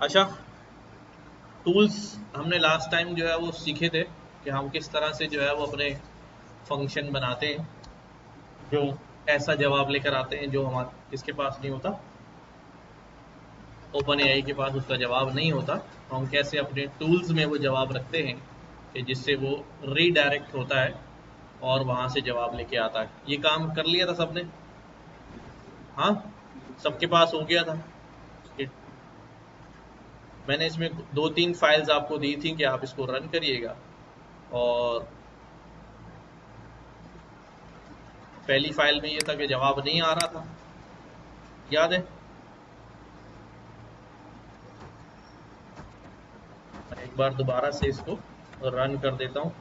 अच्छा, टूल्स हमने last time जो है वो सीखे थे कि हम किस तरह से जो है वो अपने फंक्शन बनाते हैं जो ऐसा जवाब लेकर आते हैं जो हमारे किसके पास नहीं होता, ओपन एआई के पास उसका जवाब नहीं होता। तो हम कैसे अपने टूल्स में वो जवाब रखते हैं कि जिससे वो रीडायरेक्ट होता है और वहां से जवाब लेके आता है। ये काम कर लिया था सबने? हाँ, सबके पास हो गया था। मैंने इसमें 2-3 फाइल्स आपको दी थी कि आप इसको रन करिएगा। और पहली फाइल में ये था कि जवाब नहीं आ रहा था, याद है? एक बार दोबारा से इसको रन कर देता हूँ।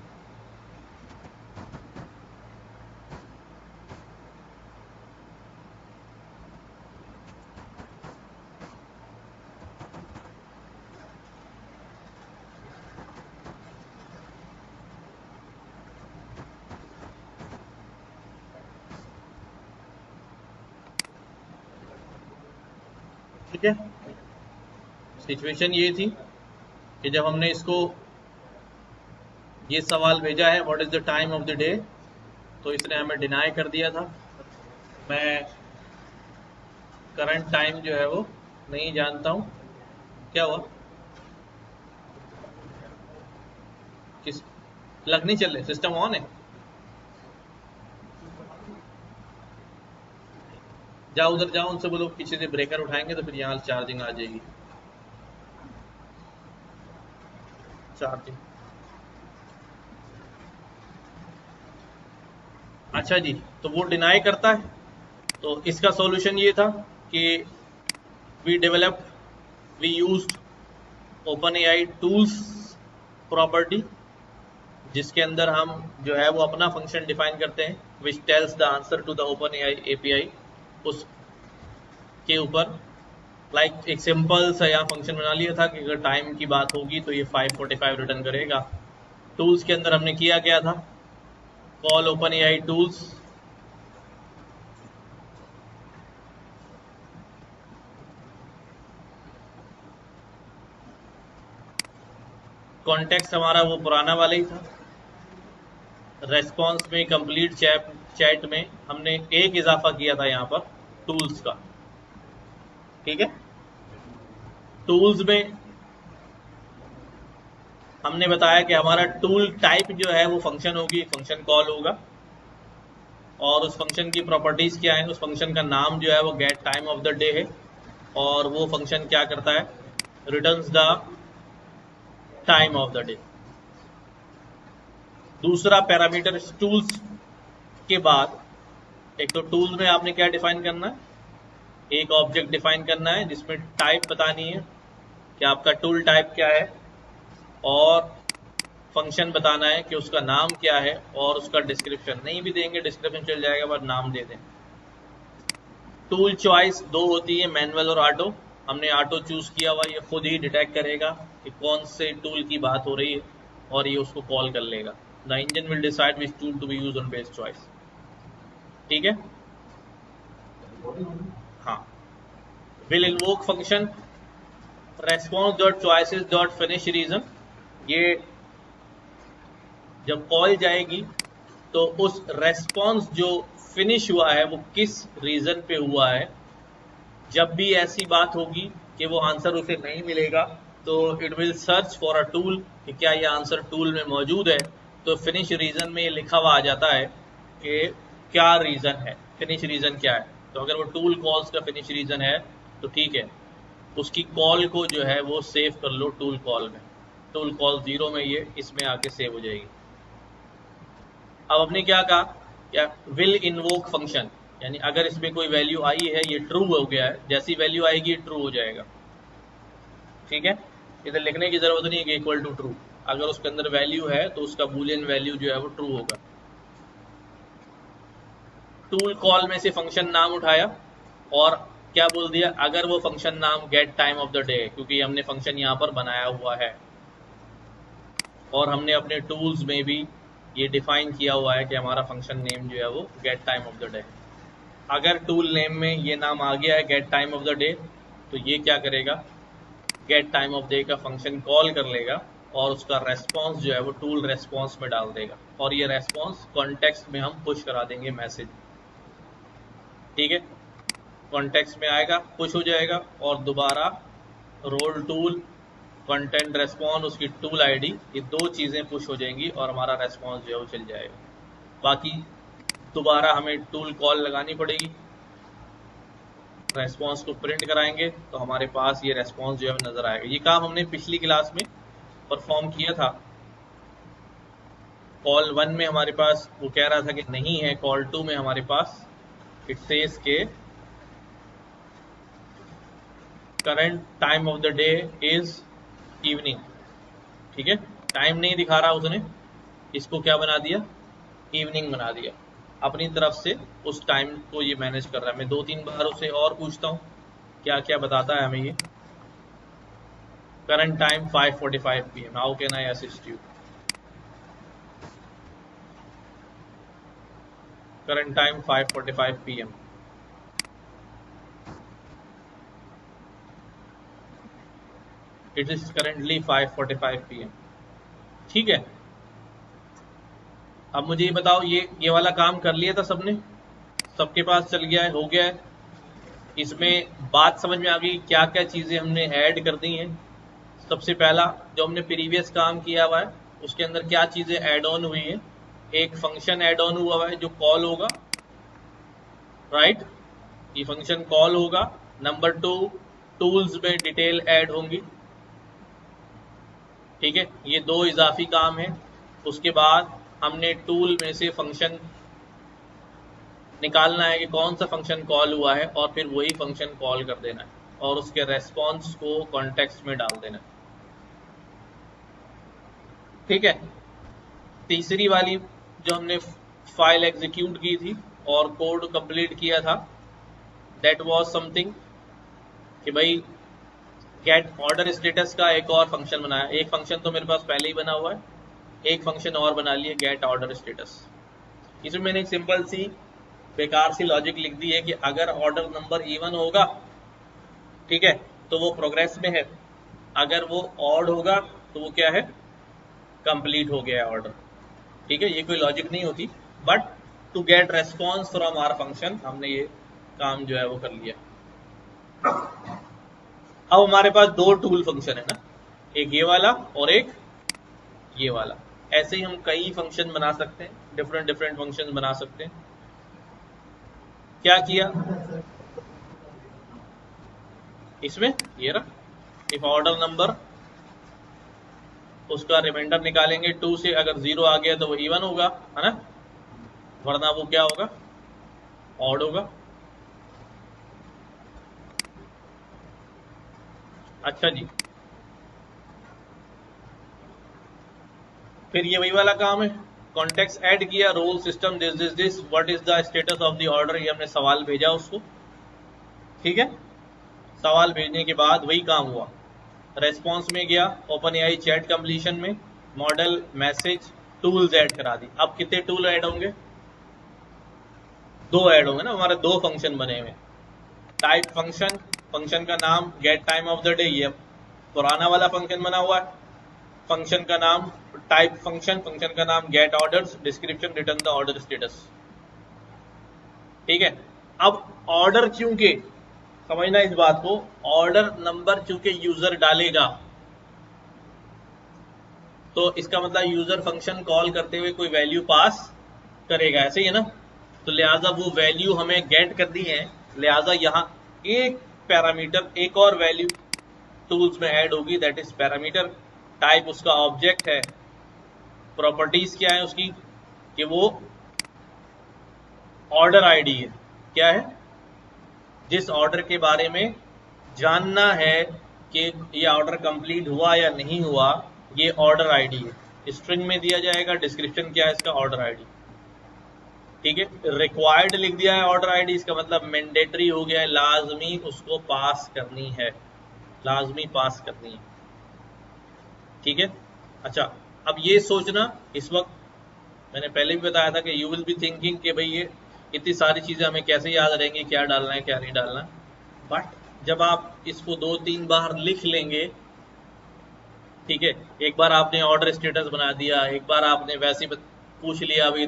ठीक है, सिचुएशन ये थी कि जब हमने इसको ये सवाल भेजा है what is the time of the day, तो इसने हमें डिनाई कर दिया था। मैं करंट टाइम जो है वो नहीं जानता हूँ। क्या हुआ? किस प्लग नहीं चल रहे? सिस्टम ऑन है? जाओ उधर जाओ, उनसे बोलो पीछे से ब्रेकर उठाएंगे तो फिर यहाँ चार्जिंग आ जाएगी। चार्जिंग, अच्छा जी, तो वो डिनाई करता है। तो इसका सॉल्यूशन ये था कि we developed we used OpenAI tools property, जिसके अंदर हम जो है वो अपना फंक्शन डिफाइन करते हैं which tells the answer to the OpenAI API. उसके ऊपर लाइक एक सिंपल सा यहाँ फंक्शन बना लिया था कि अगर टाइम की बात होगी तो ये 5:45 रिटर्न करेगा। टूल्स के अंदर हमने किया क्या था, call open AI tools, context हमारा वो पुराना वाला ही था। रेस्पॉन्स में कंप्लीट चैट में हमने एक इजाफा किया था यहाँ पर टूल्स का। ठीक है, टूल्स में हमने बताया कि हमारा टूल टाइप जो है वो फंक्शन होगी, फंक्शन कॉल होगा। और उस फंक्शन की प्रॉपर्टीज क्या है, उस फंक्शन का नाम जो है वो gate time of the day है। और वो फंक्शन क्या करता है, returns the time of the day. दूसरा पैरामीटर टूल्स के बाद, एक तो टूल में आपने क्या डिफाइन करना है, एक ऑब्जेक्ट डिफाइन करना है जिसमें टाइप बतानी है कि आपका टूल टाइप क्या है, और फंक्शन बताना है कि उसका नाम क्या है, और उसका डिस्क्रिप्शन नहीं भी देंगे, डिस्क्रिप्शन चल जाएगा पर नाम दे दें। टूल चॉइस दो होती है, मैनुअल और ऑटो। हमने ऑटो चूज किया हुआ, ये खुद ही डिटेक्ट करेगा कि कौन से टूल की बात हो रही है और ये उसको कॉल कर लेगा। The engine will decide which tool to be use on base choice. ठीक है, हाँ। Will invoke function response dot choices dot finish reason. ये जब कॉल जाएगी तो उस रेस्पॉन्स जो फिनिश हुआ है वो किस रीजन पे हुआ है। जब भी ऐसी बात होगी कि वो आंसर उसे नहीं मिलेगा तो it will search for a tool कि क्या ये आंसर टूल में मौजूद है। तो फिनिश रीजन में ये लिखा हुआ आ जाता है कि क्या रीजन है, फिनिश रीजन क्या है। तो अगर वो टूल कॉल्स का फिनिश रीजन है तो ठीक है, उसकी कॉल को जो है वो सेव कर लो टूल कॉल में। टूल कॉल 0 में ये इसमें आके सेव हो जाएगी। अब हमने क्या कहा, क्या विल इन्वोक फंक्शन, यानी अगर इसमें कोई वैल्यू आई है, ये ट्रू हो गया है, जैसी वैल्यू आएगी ये ट्रू हो जाएगा। ठीक है, इधर लिखने की जरूरत नहीं है कि इक्वल टू ट्रू। अगर उसके अंदर वैल्यू है तो उसका बूलियन वैल्यू जो है वो ट्रू होगा। टूल कॉल में से फंक्शन नाम उठाया और क्या बोल दिया, अगर वो फंक्शन नाम get time of the day, क्योंकि हमने फंक्शन यहाँ पर बनाया हुआ है और हमने अपने टूल्स में भी ये डिफाइन किया हुआ है कि हमारा फंक्शन नेम जो है वो gate time of the day. अगर टूल नेम में ये नाम आ गया है gate time of the day, तो ये क्या करेगा, गेट टाइम ऑफ डे का फंक्शन कॉल कर लेगा और उसका रेस्पॉन्स जो है वो टूल रेस्पॉन्स में डाल देगा, और ये रेस्पॉन्स कॉन्टेक्स्ट में हम पुश करा देंगे मैसेज। ठीक है, कॉन्टेक्स्ट में आएगा, पुश हो जाएगा, और दोबारा रोल टूल, कंटेंट रेस्पॉन्स, उसकी टूल आईडी, ये दो चीजें पुश हो जाएंगी और हमारा रेस्पॉन्स जो है वो चल जाएगा। बाकी दोबारा हमें टूल कॉल लगानी पड़ेगी, रेस्पॉन्स को प्रिंट कराएंगे तो हमारे पास ये रेस्पॉन्स जो है नजर आएगा। ये काम हमने पिछली क्लास में परफॉर्म किया था। कॉल 1 में हमारे पास वो कह रहा था कि नहीं है, कॉल 2 में हमारे पास इट सेज के current time of the day is evening. ठीक है, टाइम नहीं दिखा रहा उसने, इसको क्या बना दिया, इवनिंग बना दिया। अपनी तरफ से उस टाइम को ये मैनेज कर रहा है। मैं 2-3 बार उसे और पूछता हूँ क्या क्या बताता है हमें ये। Current time 5:45 PM, how can I assist you? Current time 5:45 PM। It is currently 5:45 PM। ठीक है, अब मुझे ये बताओ, ये वाला काम कर लिया था सबने, सबके पास चल गया है, हो गया है। इसमें बात समझ में आ गई क्या क्या चीजें हमने ऐड कर दी हैं। सबसे पहला जो हमने प्रीवियस काम किया हुआ है उसके अंदर क्या चीजें ऐड ऑन हुई हैं। एक फंक्शन ऐड ऑन हुआ है जो कॉल होगा, राइट, ये फंक्शन कॉल होगा। नंबर 2, टूल्स में डिटेल ऐड होंगी। ठीक है, ये 2 इजाफी काम है। उसके बाद हमने टूल में से फंक्शन निकालना है कि कौन सा फंक्शन कॉल हुआ है, और फिर वही फंक्शन कॉल कर देना है और उसके रेस्पॉन्स को कॉन्टेक्स्ट में डाल देना है। ठीक है, तीसरी वाली जो हमने फाइल एग्जीक्यूट की थी और कोड कंप्लीट किया था, दैट वाज समथिंग कि भाई गेट ऑर्डर स्टेटस का एक और फंक्शन बनाया। एक फंक्शन तो मेरे पास पहले ही बना हुआ है, एक फंक्शन और बना लिया, गेट ऑर्डर स्टेटस। इसमें मैंने एक सिंपल सी बेकार सी लॉजिक लिख दी है कि अगर ऑर्डर नंबर इवन होगा, ठीक है, तो वो प्रोग्रेस में है, अगर वो ऑड होगा तो वो क्या है, कंप्लीट हो गया है ऑर्डर। ठीक है, ये कोई लॉजिक नहीं होती, but to get response from our function हमने ये काम जो है वो कर लिया। अब हमारे पास 2 टूल फंक्शन है ना, एक ये वाला और एक ये वाला। ऐसे ही हम कई फंक्शन बना सकते हैं, डिफरेंट डिफरेंट फंक्शन बना सकते हैं। क्या किया इसमें, ये रहा, इफ ऑर्डर नंबर, उसका रिमाइंडर निकालेंगे 2 से, अगर 0 आ गया तो वो इवन होगा, है ना, वरना वो क्या होगा, ऑड होगा। अच्छा जी, फिर ये वही वाला काम है, कॉन्टेक्स्ट ऐड किया, role system this what is the status of the order, ये हमने सवाल भेजा उसको। ठीक है, सवाल भेजने के बाद वही काम हुआ, रेस्पॉन्स में गया, ओपन एआई चैट कंप्लीशन में, मॉडल, मैसेज, टूल्स ऐड करा दी। अब कितने टूल ऐड होंगे, 2 ऐड होंगे ना, हमारे 2 फंक्शन बने हुए। टाइप फंक्शन, फंक्शन का नाम get time of the day, ये पुराना वाला फंक्शन बना हुआ है। फंक्शन का नाम टाइप फंक्शन, फंक्शन का नाम get orders, description return the order status. ठीक है, अब ऑर्डर चूंकि, समझना इस बात को, ऑर्डर नंबर चूंकि यूजर डालेगा तो इसका मतलब यूजर फंक्शन कॉल करते हुए कोई वैल्यू पास करेगा, ऐसे ही है ना। तो लिहाजा वो वैल्यू हमें गेट करनी है, लिहाजा यहाँ एक पैरामीटर, एक और वैल्यू टूल्स में ऐड होगी, दैट इज पैरामीटर। टाइप उसका ऑब्जेक्ट है, प्रॉपर्टीज क्या है उसकी, कि वो ऑर्डर आईडी है, क्या है, जिस ऑर्डर के बारे में जानना है कि ये ऑर्डर कंप्लीट हुआ या नहीं हुआ, ये ऑर्डर आईडी है। स्ट्रिंग में दिया जाएगा, डिस्क्रिप्शन क्या है इसका, ऑर्डर आईडी। ठीक है, रिक्वायर्ड लिख दिया है ऑर्डर आईडी, इसका मतलब मैंडेटरी हो गया है, लाजमी उसको पास करनी है, लाजमी पास करनी है। ठीक है, अच्छा, अब ये सोचना, इस वक्त मैंने पहले भी बताया था कि यू विल बी थिंकिंग कि भाई ये इतनी सारी चीजें हमें कैसे याद रहेंगी, क्या डालना है क्या नहीं डालना, बट जब आप इसको 2-3 बार लिख लेंगे ठीक है, एक बार आपने ऑर्डर स्टेटस बना दिया, एक बार आपने वैसे ही पूछ लिया अभी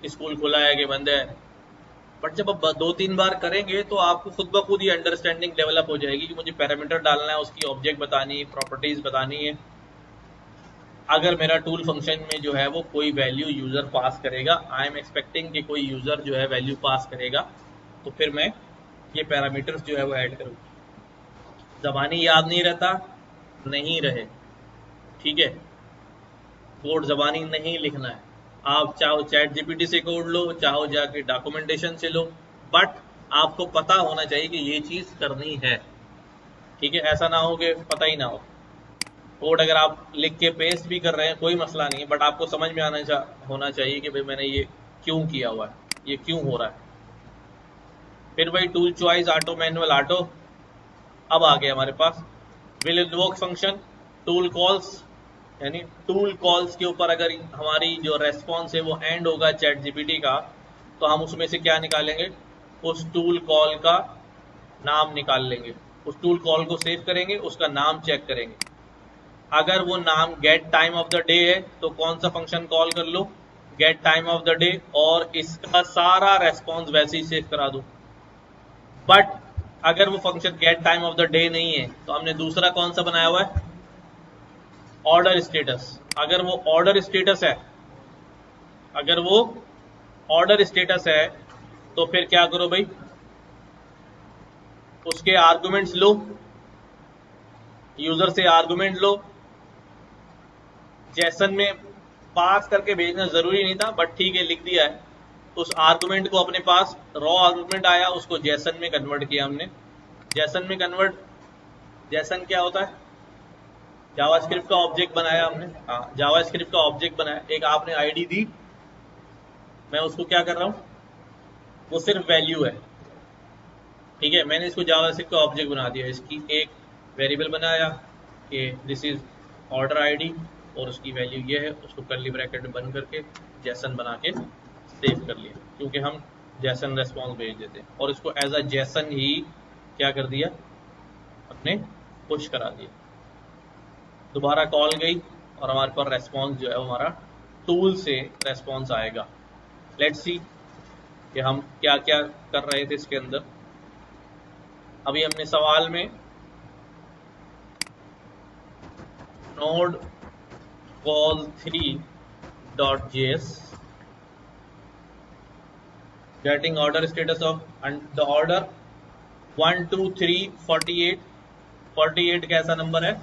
स्कूल खुला है कि बंद है, बट जब आप 2-3 बार करेंगे तो आपको खुद ब खुद ये अंडरस्टैंडिंग डेवलप हो जाएगी कि मुझे पैरामीटर डालना है, उसकी ऑब्जेक्ट बतानी है, प्रॉपर्टीज बतानी है। अगर मेरा टूल फंक्शन में जो है वो कोई वैल्यू यूजर पास करेगा, आई एम एक्सपेक्टिंग कि कोई यूजर जो है वैल्यू पास करेगा, तो फिर मैं ये पैरामीटर्स जो है वो ऐड करूँगा। जबानी याद नहीं रहता, नहीं रहे, ठीक है, कोड जबानी नहीं लिखना है। आप चाहो चैट जीपीटी से कोड लो, चाहो जाके डॉक्यूमेंटेशन से लो, बट आपको पता होना चाहिए कि ये चीज करनी है। ठीक है, ऐसा ना हो कि पता ही ना हो। कोड अगर आप लिख के पेस्ट भी कर रहे हैं कोई मसला नहीं है, बट आपको समझ में होना चाहिए कि भाई मैंने ये क्यों किया हुआ है, ये क्यों हो रहा है। फिर वही tool choice, auto manual auto. अब आ गया हमारे पास will invoke function, tool calls, यानी टूल कॉल्स के ऊपर अगर हमारी जो रेस्पॉन्स है वो एंड होगा चैट जीपीटी का, तो हम उसमें से क्या निकालेंगे, उस टूल कॉल का नाम निकाल लेंगे। उस टूल कॉल को सेव करेंगे, उसका नाम चेक करेंगे। अगर वो नाम get time of the day है तो कौन सा फंक्शन कॉल कर लो, get time of the day, और इसका सारा रेस्पॉन्स वैसे ही सेव करा दो। बट अगर वो function gate time of the day नहीं है तो हमने दूसरा कौन सा बनाया हुआ है, ऑर्डर स्टेटस। अगर वो ऑर्डर स्टेटस है, अगर वो ऑर्डर स्टेटस है तो फिर क्या करो भाई, उसके आर्गुमेंट्स लो, यूजर से आर्गुमेंट लो। जेसन में पास करके भेजना जरूरी नहीं था, बट ठीक है लिख दिया है। उस आर्गुमेंट को अपने पास रॉ आर्गुमेंट आया, उसको जेसन में कन्वर्ट किया हमने। जेसन में कन्वर्ट, जेसन क्या होता है, जावास्क्रिप्ट का ऑब्जेक्ट बनाया हमने। हाँ, जावास्क्रिप्ट का ऑब्जेक्ट बनाया, एक आपने आईडी दी, मैं उसको क्या कर रहा हूँ, वो सिर्फ वैल्यू है। ठीक है, मैंने इसको जावास्क्रिप्ट का ऑब्जेक्ट बना दिया, इसकी एक वेरिएबल बनाया कि दिस इज ऑर्डर आईडी और उसकी वैल्यू ये है, उसको कर्ली ब्रैकेट में बंद करके जैसन बना के सेव कर लिया, क्योंकि हम जैसन रेस्पॉन्स भेज देते हैं, और इसको एज अ जैसन ही क्या कर दिया, अपने पुश करा दिया। दोबारा कॉल गई और हमारे पास रेस्पॉन्स जो है वो हमारा टूल से रेस्पॉन्स आएगा। लेट्स सी कि हम क्या क्या कर रहे थे इसके अंदर। अभी हमने सवाल में node call 3.js getting order status of and the order 1 2 3 48। 48 कैसा नंबर है,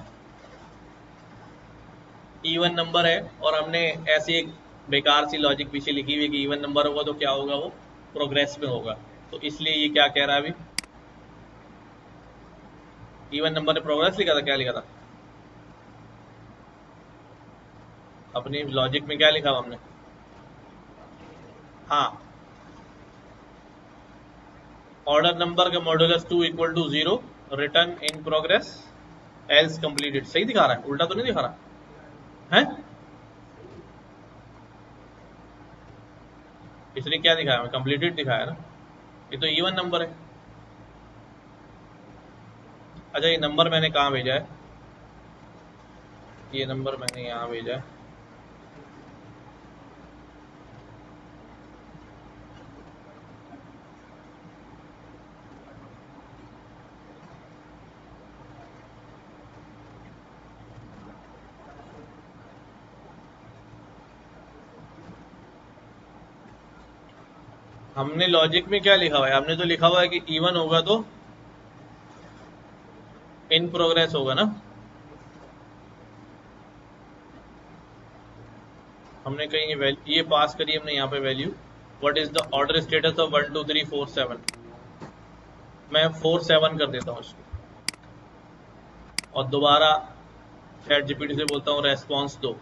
इवन नंबर है, और हमने ऐसी एक बेकार सी लॉजिक पीछे लिखी हुई है कि इवन नंबर होगा तो क्या होगा, वो प्रोग्रेस में होगा। तो इसलिए ये क्या कह रहा है, अभी इवन नंबर ने प्रोग्रेस लिखा था, क्या लिखा था अपनी लॉजिक में, क्या लिखा हुआ हमने, हाँ, ऑर्डर नंबर का modulus 2 equal to 0, return in progress, else completed. सही दिखा रहा है, उल्टा तो नहीं दिखा रहा है? इसने क्या दिखाया, कंप्लीटेड दिखाया ना, ये तो इवन नंबर है। अच्छा, ये नंबर मैंने कहाँ भेजा है, ये नंबर मैंने यहाँ भेजा है। हमने लॉजिक में क्या लिखा हुआ है, हमने तो लिखा हुआ है कि इवन होगा तो इन प्रोग्रेस होगा ना। हमने कहीं ये पास करी हमने यहाँ पे value, what is the order status of 1 2 3 4 7। मैं 4 7 कर देता हूँ इसको, और दोबारा चैट जीपीटी से बोलता हूँ रेस्पॉन्स दो।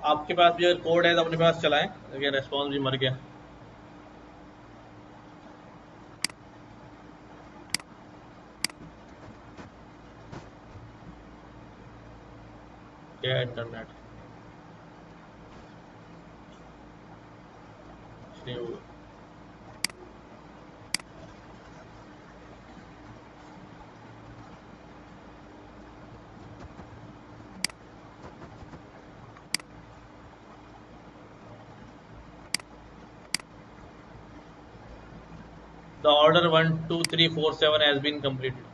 आपके पास भी अगर कोड है तो अपने पास चलाएं, अगर रेस्पॉन्स भी मर गया। क्या internet The order 1 2 3 4 7 has been completed.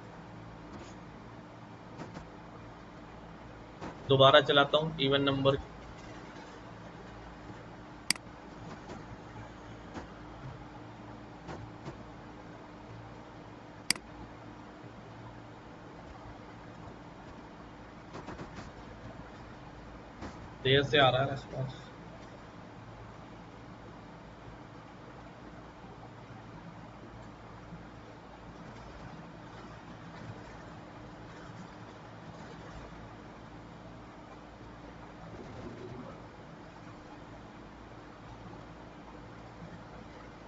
दोबारा चलाता हूँ इवन नंबर। देर से आ रहा है रेस्पॉन्स।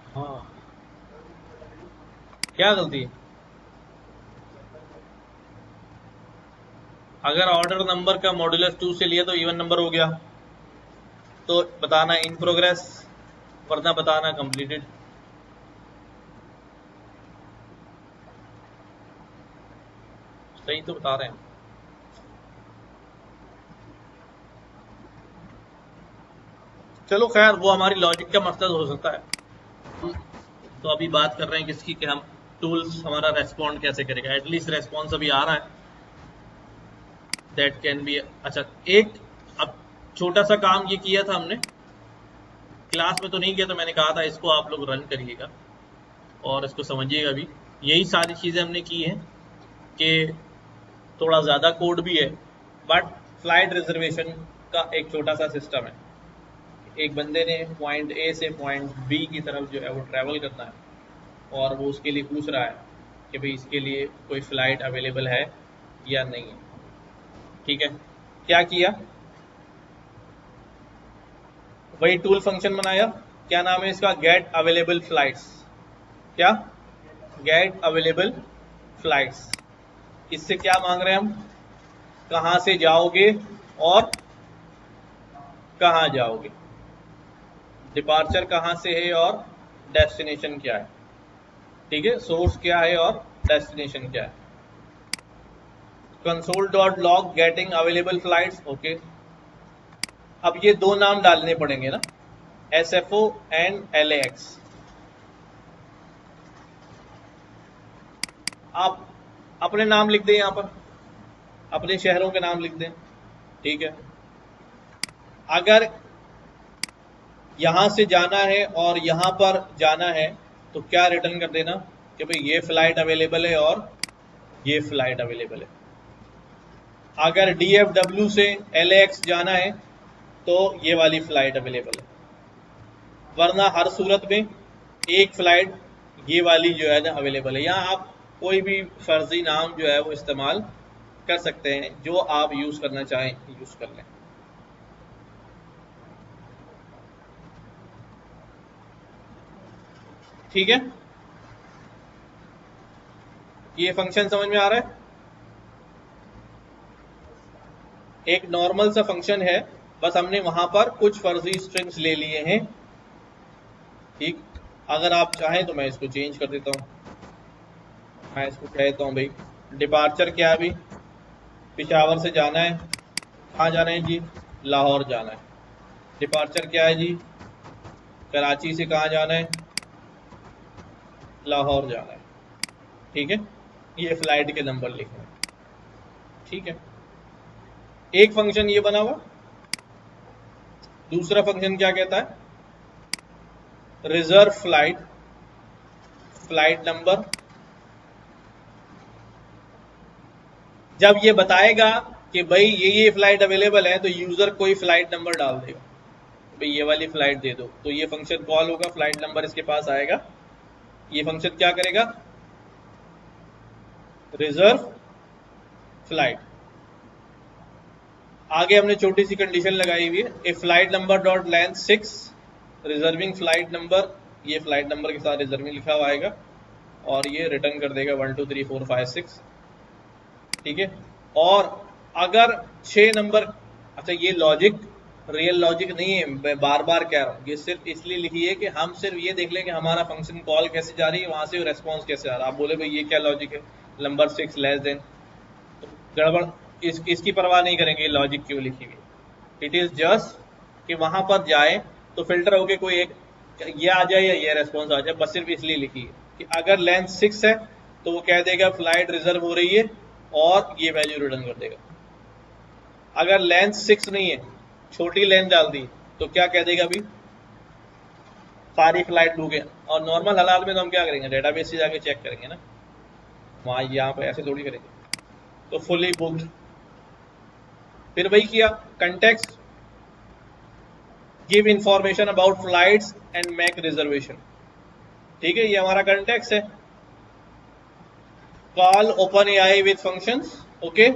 हाँ, क्या गलती है? अगर ऑर्डर नंबर का मॉड्यूलस 2 से लिया तो इवन नंबर हो गया, तो बताना इन प्रोग्रेस, वरना बताना कंप्लीटेड। सही तो बता रहे हैं। चलो खैर, वो हमारी लॉजिक का मकसद हो सकता है। तो अभी बात कर रहे हैं किसकी, कि हम टूल्स हमारा रेस्पॉन्ड कैसे करेगा। एटलीस्ट रेस्पॉन्स अभी आ रहा है, दैट कैन बी। अच्छा, एक अब छोटा सा काम ये किया था हमने, क्लास में तो नहीं किया, तो मैंने कहा था इसको आप लोग रन करिएगा और इसको समझिएगा भी। यही सारी चीज़ें हमने की हैं कि थोड़ा ज़्यादा कोड भी है, बट फ्लाइट रिजर्वेशन का एक छोटा सा सिस्टम है। एक बंदे ने पॉइंट ए से पॉइंट बी की तरफ जो है वो ट्रैवल करना है, और वो उसके लिए पूछ रहा है कि भाई इसके लिए कोई फ़्लाइट अवेलेबल है या नहीं है। ठीक है, क्या किया, वही टूल फंक्शन बनाया। क्या नाम है इसका, गेट अवेलेबल फ्लाइट्स। क्या, गेट अवेलेबल फ्लाइट्स। इससे क्या मांग रहे हैं हम, कहाँ से जाओगे और कहाँ जाओगे, डिपार्चर कहाँ से है और डेस्टिनेशन क्या है। ठीक है, सोर्स क्या है और डेस्टिनेशन क्या है। Console dot log getting available flights. Okay, अब ये दो नाम डालने पड़ेंगे ना, SFO एंड LAX। आप अपने नाम लिख दें, यहाँ पर अपने शहरों के नाम लिख दें। ठीक है, अगर यहां से जाना है और यहां पर जाना है तो क्या रिटर्न कर देना कि भाई ये फ्लाइट अवेलेबल है और ये फ्लाइट अवेलेबल है। अगर DFW से LAX जाना है तो ये वाली फ्लाइट अवेलेबल है, वरना हर सूरत में एक फ्लाइट ये वाली जो है ना अवेलेबल है। यहाँ आप कोई भी फर्जी नाम जो है वो इस्तेमाल कर सकते हैं, जो आप यूज करना चाहें यूज कर लें। ठीक है, ये फंक्शन समझ में आ रहा है। एक नॉर्मल सा फंक्शन है, बस हमने वहां पर कुछ फर्जी स्ट्रिंग्स ले लिए हैं। ठीक, अगर आप चाहें तो मैं इसको चेंज कर देता हूँ। मैं इसको कहता हूँ भाई डिपार्चर क्या है, अभी पिशावर से जाना है, कहाँ जाना है जी, लाहौर जाना है। डिपार्चर क्या है जी, कराची से कहाँ जाना है, लाहौर जाना है। ठीक है, ये फ्लाइट के नंबर लिखे हैं। ठीक है, एक फंक्शन ये बना हुआ। दूसरा फंक्शन क्या कहता है, रिजर्व फ्लाइट, फ्लाइट नंबर। जब ये बताएगा कि भाई ये फ्लाइट अवेलेबल है तो यूजर कोई फ्लाइट नंबर डाल देगा, भाई ये वाली फ्लाइट दे दो, तो ये फंक्शन कॉल होगा, फ्लाइट नंबर इसके पास आएगा। ये फंक्शन क्या करेगा, रिजर्व फ्लाइट। आगे हमने छोटी सी कंडीशन लगाई हुई है, a flight number dot length 6 reserving flight number, ये फ्लाइट नंबर के साथ रिजर्विंग लिखा हुआ आएगा और ये रिटर्न कर देगा 1 2 3 4 5 6। ठीक है, और अगर 6 नंबर अच्छा ये लॉजिक रियल लॉजिक नहीं है, मैं बार बार कह रहा हूँ, ये सिर्फ इसलिए लिखी है कि हम सिर्फ ये देख लें कि हमारा फंक्शन कॉल कैसे जा रही है, वहां से रेस्पॉन्स कैसे आ रहा है। आप बोले भाई ये क्या लॉजिक है, नंबर 6 लेस देन, तो गड़बड़, इसकी परवाह नहीं करेंगे लॉजिक क्यों लिखी हुई। इट इज जस्ट कि वहां पर जाए तो फिल्टर होके कोई एक ये आ जाए या ये रेस्पॉन्स आ जाए, बस सिर्फ इसलिए लिखी है कि अगर लेंथ 6 है तो वो कह देगा फ्लाइट रिजर्व हो रही है और ये वैल्यू रिटर्न कर देगा। अगर लेंथ 6 नहीं है, छोटी लेंथ डाल दी, तो क्या कह देगा अभी, सारी फ्लाइट बुक है। और नॉर्मल हालात में तो हम क्या करेंगे, डेटाबेस से जाके चेक करेंगे ना, वहां यहाँ पे ऐसे थोड़ी करेंगे। तो फुली बुक्ड, फिर वही किया, context give information about flights and make reservation. ठीक है, ये हमारा कंटेक्स्ट है। Call open AI with functions, okay.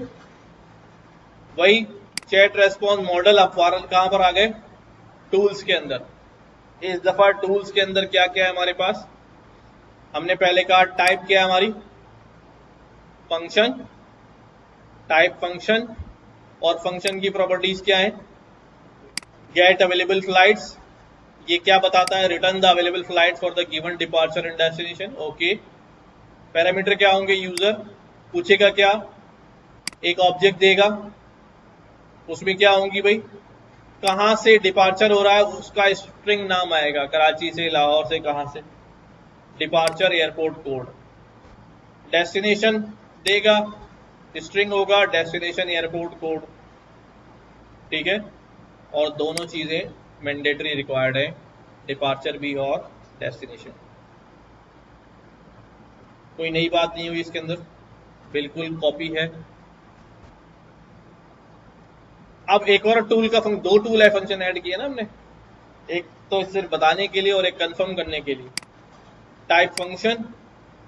वही चैट रेस्पॉन्स मॉडल, आप फॉरन कहां पर आ गए, टूल्स के अंदर। इस दफा टूल्स के अंदर क्या क्या है हमारे पास, हमने पहले कहा टाइप क्या है हमारी, फंक्शन, टाइप फंक्शन, और फंक्शन की प्रॉपर्टीज क्या है, गेट अवेलेबल फ्लाइट्स, ये क्या बताता है, return the available flight for the given departure and destination, okay. Parameter क्या होंगे, यूजर पूछेगा क्या, एक ऑब्जेक्ट देगा, उसमें क्या होंगी भाई, कहां से डिपार्चर हो रहा है उसका स्ट्रिंग नाम आएगा, कराची से, लाहौर से, कहां से, डिपार्चर एयरपोर्ट कोड। डेस्टिनेशन देगा, स्ट्रिंग होगा डेस्टिनेशन एयरपोर्ट कोड, ठीक है। और दोनों चीजें मैंडेटरी रिक्वायर्ड है, डिपार्चर भी और डेस्टिनेशन। कोई नई बात नहीं हुई इसके अंदर, बिल्कुल कॉपी है। अब एक और टूल का दो टूल है फंक्शन ऐड किया ना हमने, एक तो सिर्फ बताने के लिए और एक कंफर्म करने के लिए। टाइप फंक्शन,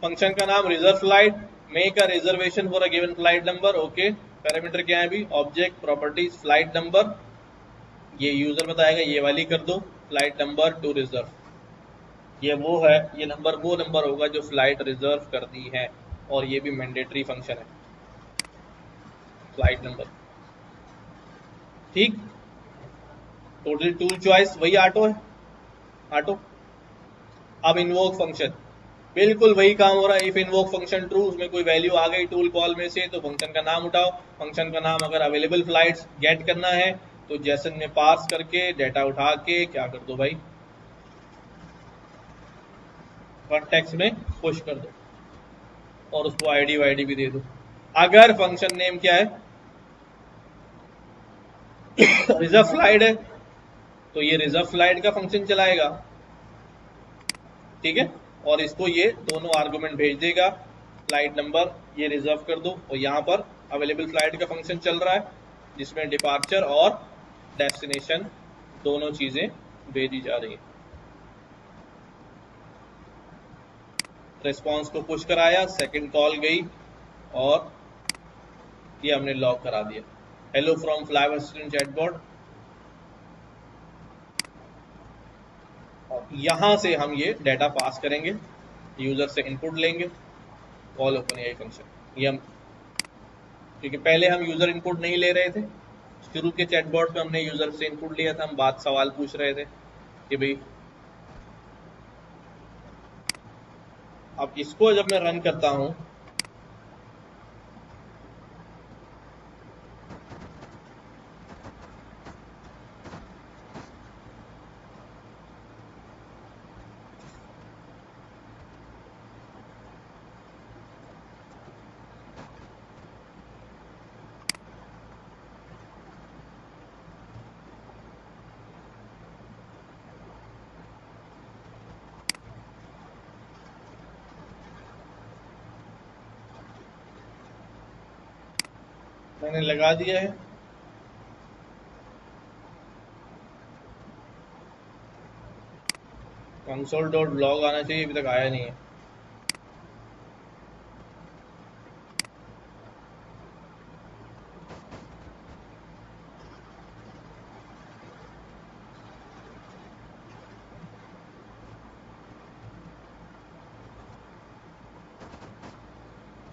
फंक्शन का नाम reserve flight, make a reservation for a given flight number, okay. Parameter क्या है अभी, ऑब्जेक्ट प्रॉपर्टीज फ्लाइट नंबर, ये यूजर बताएगा ये वाली कर दो, फ्लाइट नंबर टू रिजर्व, ये वो है, ये नंबर वो नंबर होगा जो फ्लाइट रिजर्व कर दी है, और ये भी मैंडेटरी फंक्शन है, फ्लाइट नंबर, ठीक। टोटल टूल चॉइस वही ऑटो है, ऑटो। अब इन्वोक फंक्शन, बिल्कुल वही काम हो रहा है, इफ इन्वोक फंक्शन ट्रू, उसमें कोई वैल्यू आ गई टूल कॉल में से तो फंक्शन का नाम उठाओ, फंक्शन का नाम अगर अवेलेबल फ्लाइट्स गेट करना है तो जेसन में पार्स करके डाटा उठा के क्या कर दो भाई, कॉन्टेक्स्ट में पुश कर दो, और उसको आईडी वाईडी भी दे दो। अगर फंक्शन नेम क्या है, रिजर्व फ्लाइट है, तो ये रिजर्व फ्लाइट का फंक्शन चलाएगा, ठीक है। और इसको ये दोनों आर्गुमेंट भेज देगा, फ्लाइट नंबर ये रिजर्व कर दो, और यहाँ पर अवेलेबल फ्लाइट का फंक्शन चल रहा है जिसमें डिपार्चर और डेस्टिनेशन दोनों चीजें भेजी जा रही है। रिस्पॉन्स को पुश कराया, सेकंड कॉल गई, और ये हमने लॉग करा दिया, हेलो फ्रॉम फ्लाइवर स्टूडेंट चैटबॉट। और यहां से हम ये डाटा पास करेंगे, यूजर से इनपुट लेंगे, कॉल ओपन एआई फंक्शन, ये हम, क्योंकि पहले हम यूजर इनपुट नहीं ले रहे थे, शुरू के चैटबॉट पे हमने यूजर से इनपुट लिया था, हम बात सवाल पूछ रहे थे कि भाई, अब इसको जब मैं रन करता हूं, मैंने लगा दिया है, कंसोल डॉट लॉग आना चाहिए, अभी तक आया नहीं है।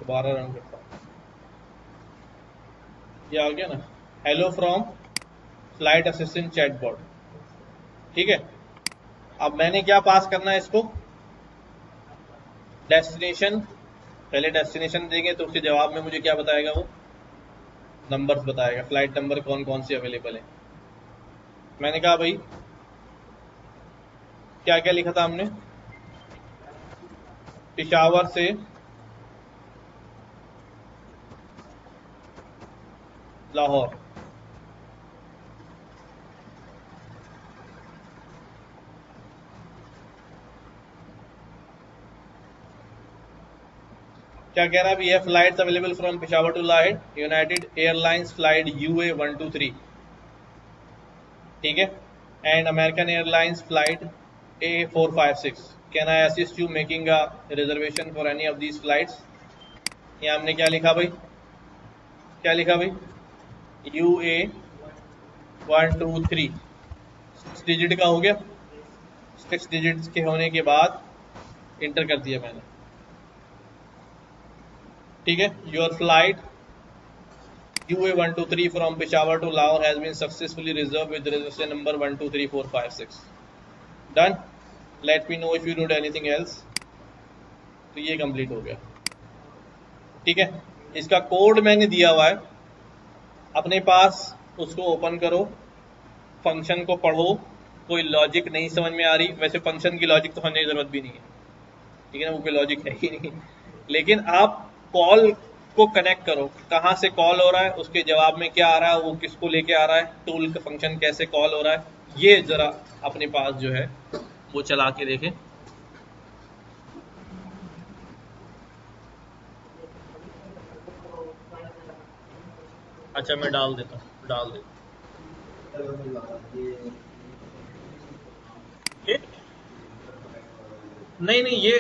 दोबारा रन करता हूँ, ये आ गया ना, hello from flight assistant chatbot. ठीक है, अब मैंने क्या पास करना है इसको, डेस्टिनेशन। पहले डेस्टिनेशन देंगे तो उसके जवाब में मुझे क्या बताएगा, वो नंबर्स बताएगा, फ्लाइट नंबर कौन कौन सी अवेलेबल है। मैंने कहा भाई क्या क्या लिखा था हमने, पेशावर से लाहौर, क्या कह रहा है, we have flights available from Peshawar to Lahore, United Airlines flight UA123, ठीक है, and American Airlines flight A456। Can I assist you making a reservation for any of these flights. यहाँ हमने क्या लिखा भाई, क्या लिखा भाई, UA123 6 डिजिट का हो गया, 6 डिजिट्स के होने के बाद इंटर कर दिया मैंने, ठीक है। Your flight UA123 from Peshawar to Lahore has been successfully reserved with reservation number 123456. Done. Let me know if you need anything else. तो ये कंप्लीट हो गया, ठीक है। इसका कोड मैंने दिया हुआ है, अपने पास उसको ओपन करो, फंक्शन को पढ़ो, कोई लॉजिक नहीं समझ में आ रही, वैसे फंक्शन की लॉजिक तो समझने की जरूरत भी नहीं है, ठीक है ना, वो कोई लॉजिक है ही नहीं, लेकिन आप कॉल को कनेक्ट करो, कहाँ से कॉल हो रहा है, उसके जवाब में क्या आ रहा है, वो किसको लेके आ रहा है, टूल का फंक्शन कैसे कॉल हो रहा है, ये जरा अपने पास जो है वो चला के देखें। अच्छा मैं डाल देता हूँ, डाल देता हूँ। नहीं नहीं,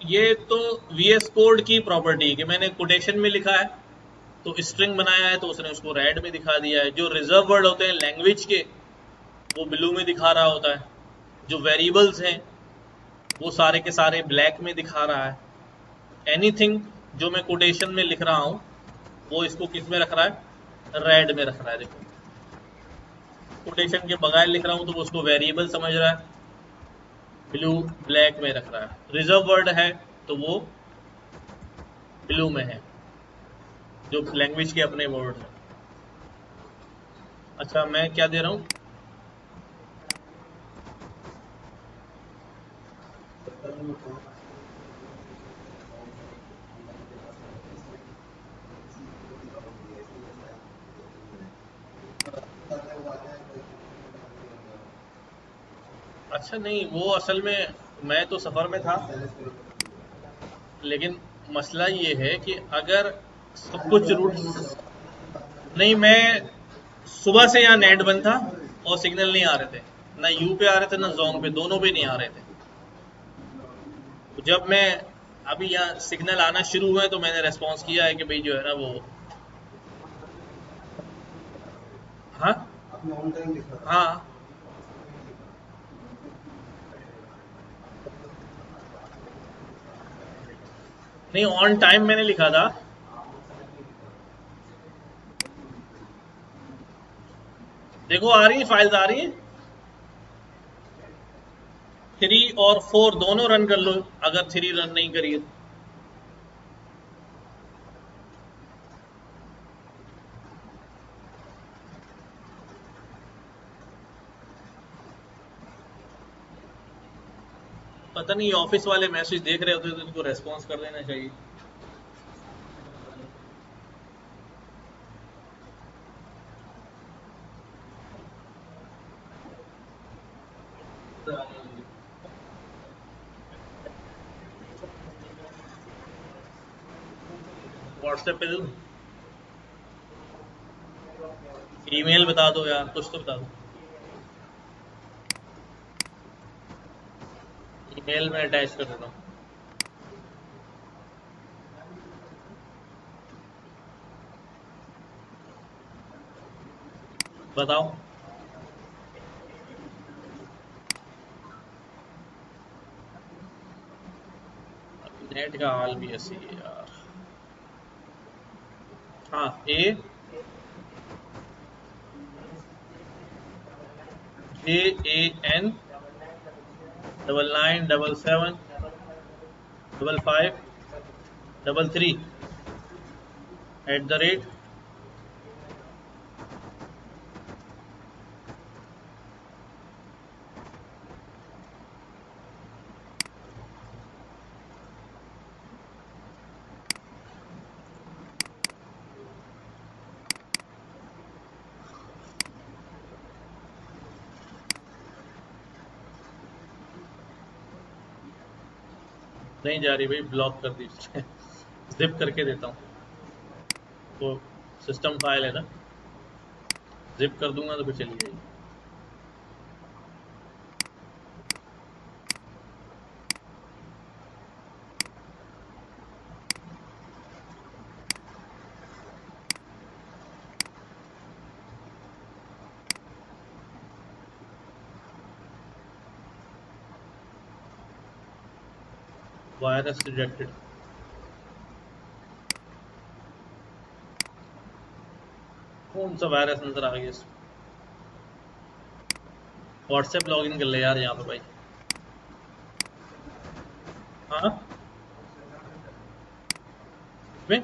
ये तो VS कोड की प्रॉपर्टी है कि मैंने कोटेशन में लिखा है तो स्ट्रिंग बनाया है तो उसने उसको रेड में दिखा दिया है। जो रिजर्व वर्ड होते हैं लैंग्वेज के वो ब्लू में दिखा रहा होता है, जो वेरिएबल्स हैं वो सारे के सारे ब्लैक में दिखा रहा है। एनीथिंग जो मैं कोटेशन में लिख रहा हूँ वो इसको किस में रख रहा है, रेड में रख रहा है। देखो कोटेशन के बगैर लिख रहा हूँ तो वो उसको वेरिएबल समझ रहा है, ब्लू ब्लैक में रख रहा है। रिजर्व वर्ड है तो वो ब्लू में है, जो लैंग्वेज के अपने वर्ड है। अच्छा मैं क्या दे रहा हूँ, अच्छा नहीं वो असल में मैं तो सफ़र में था, लेकिन मसला ये है कि अगर सब कुछ रूट नहीं, मैं सुबह से यहाँ नेट बंद था और सिग्नल नहीं आ रहे थे, ना यू पे आ रहे थे ना जोंग पे, दोनों पे नहीं आ रहे थे। तो जब मैं अभी यहाँ सिग्नल आना शुरू हुए तो मैंने रेस्पॉन्स किया है कि भाई जो है ना वो, हाँ हाँ नहीं ऑन टाइम मैंने लिखा था। देखो आ रही है फाइल्स आ रही है, 3 और 4 दोनों रन कर लो, अगर 3 रन नहीं करिए। पता नहीं ऑफिस वाले मैसेज देख रहे होते तो इनको रेस्पॉन्स कर देना चाहिए। व्हाट्सएप पे दो, ईमेल बता दो यार, कुछ तो बता दो। ईमेल में अटैच कर देता हूँ। बताओ। नेट का हाल भी ऐसी है यार। हाँ ए, JAN 99775533 @ नहीं जा रही भाई, ब्लॉक कर दीजिए। जिप करके देता हूँ, वो सिस्टम फाइल है ना, जिप कर दूंगा तो फिर चली जाएगी। Virus rejected. कौन सा वायरस नजर आ गया इसमें? व्हाट्सएप लॉगिन कर ले यार यहाँ पे भाई। हाँ में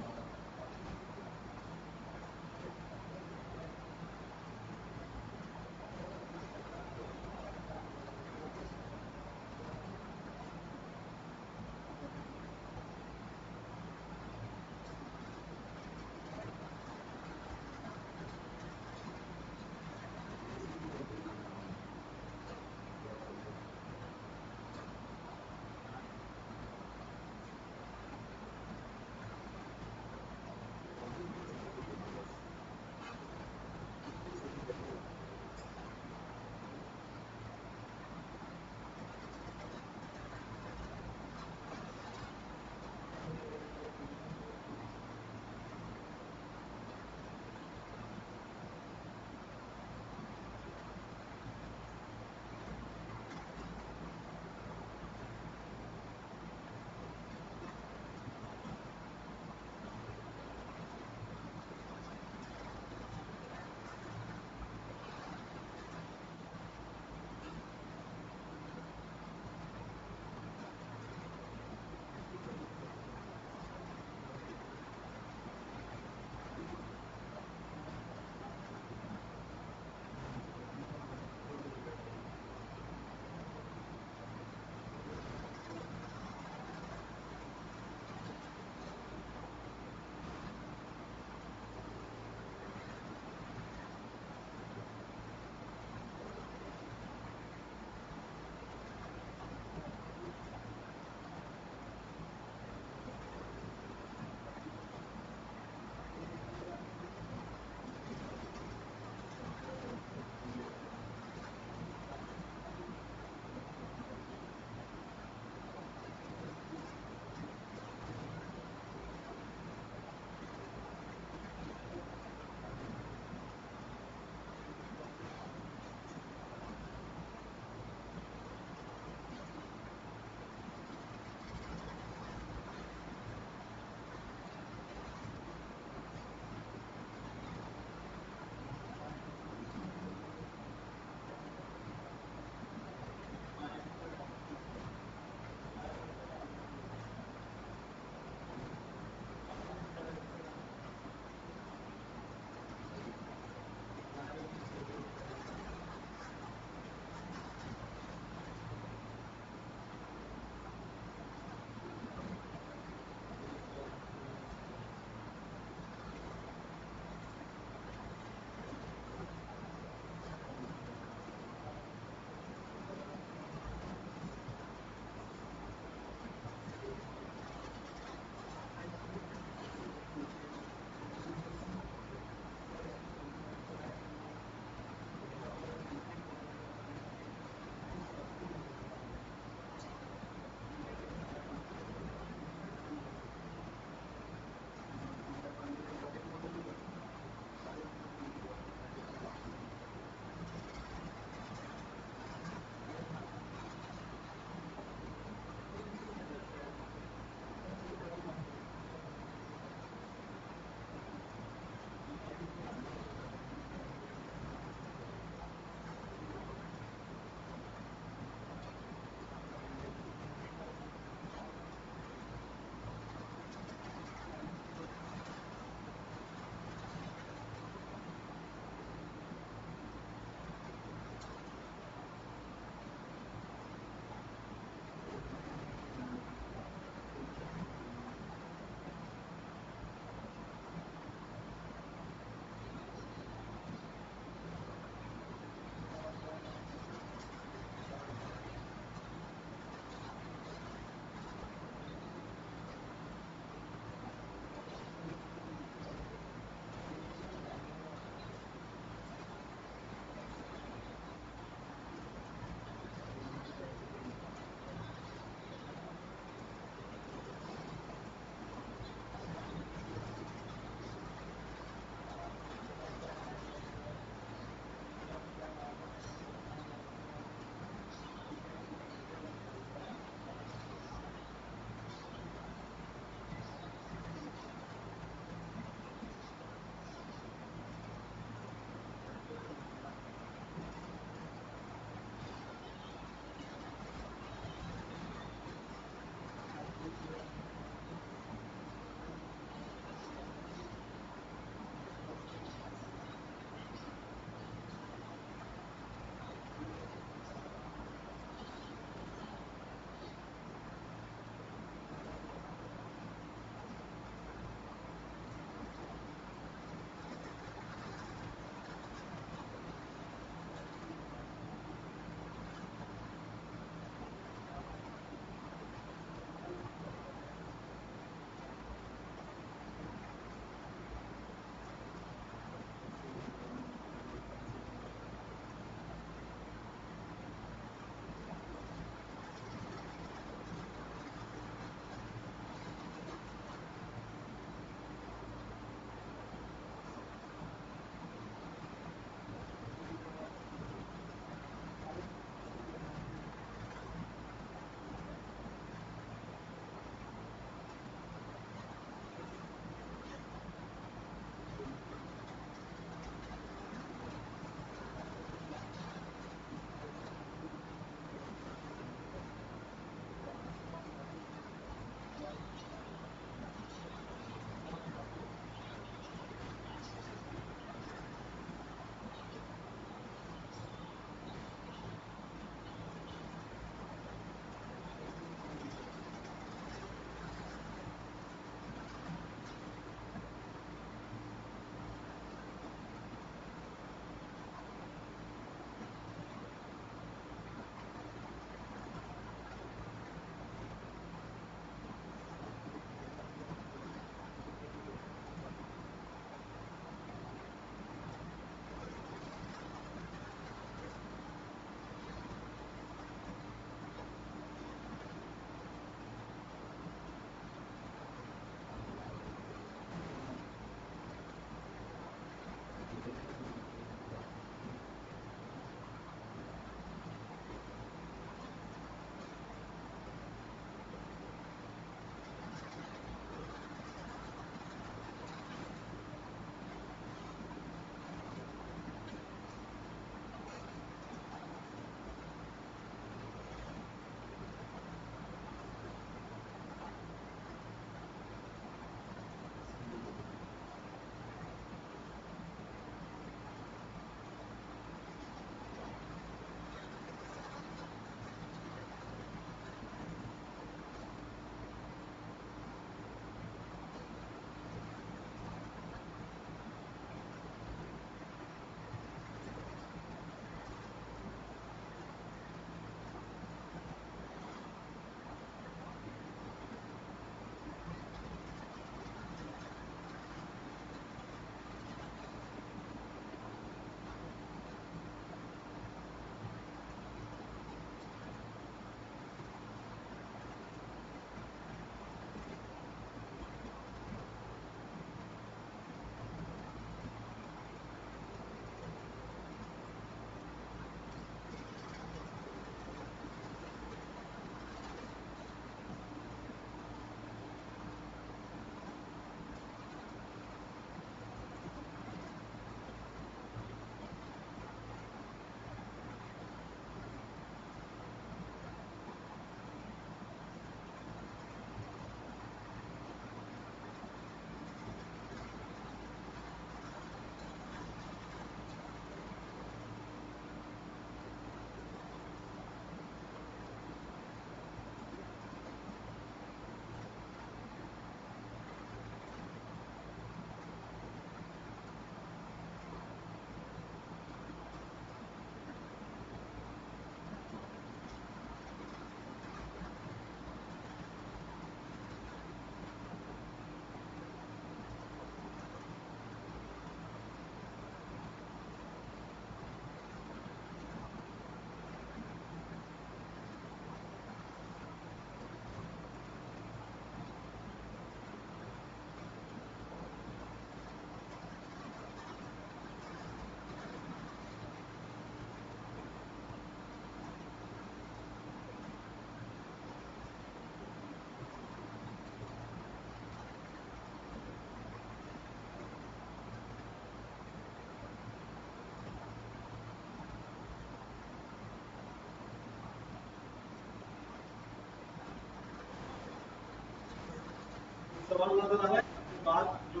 सवाल नजर आ रहा है उसके बाद जो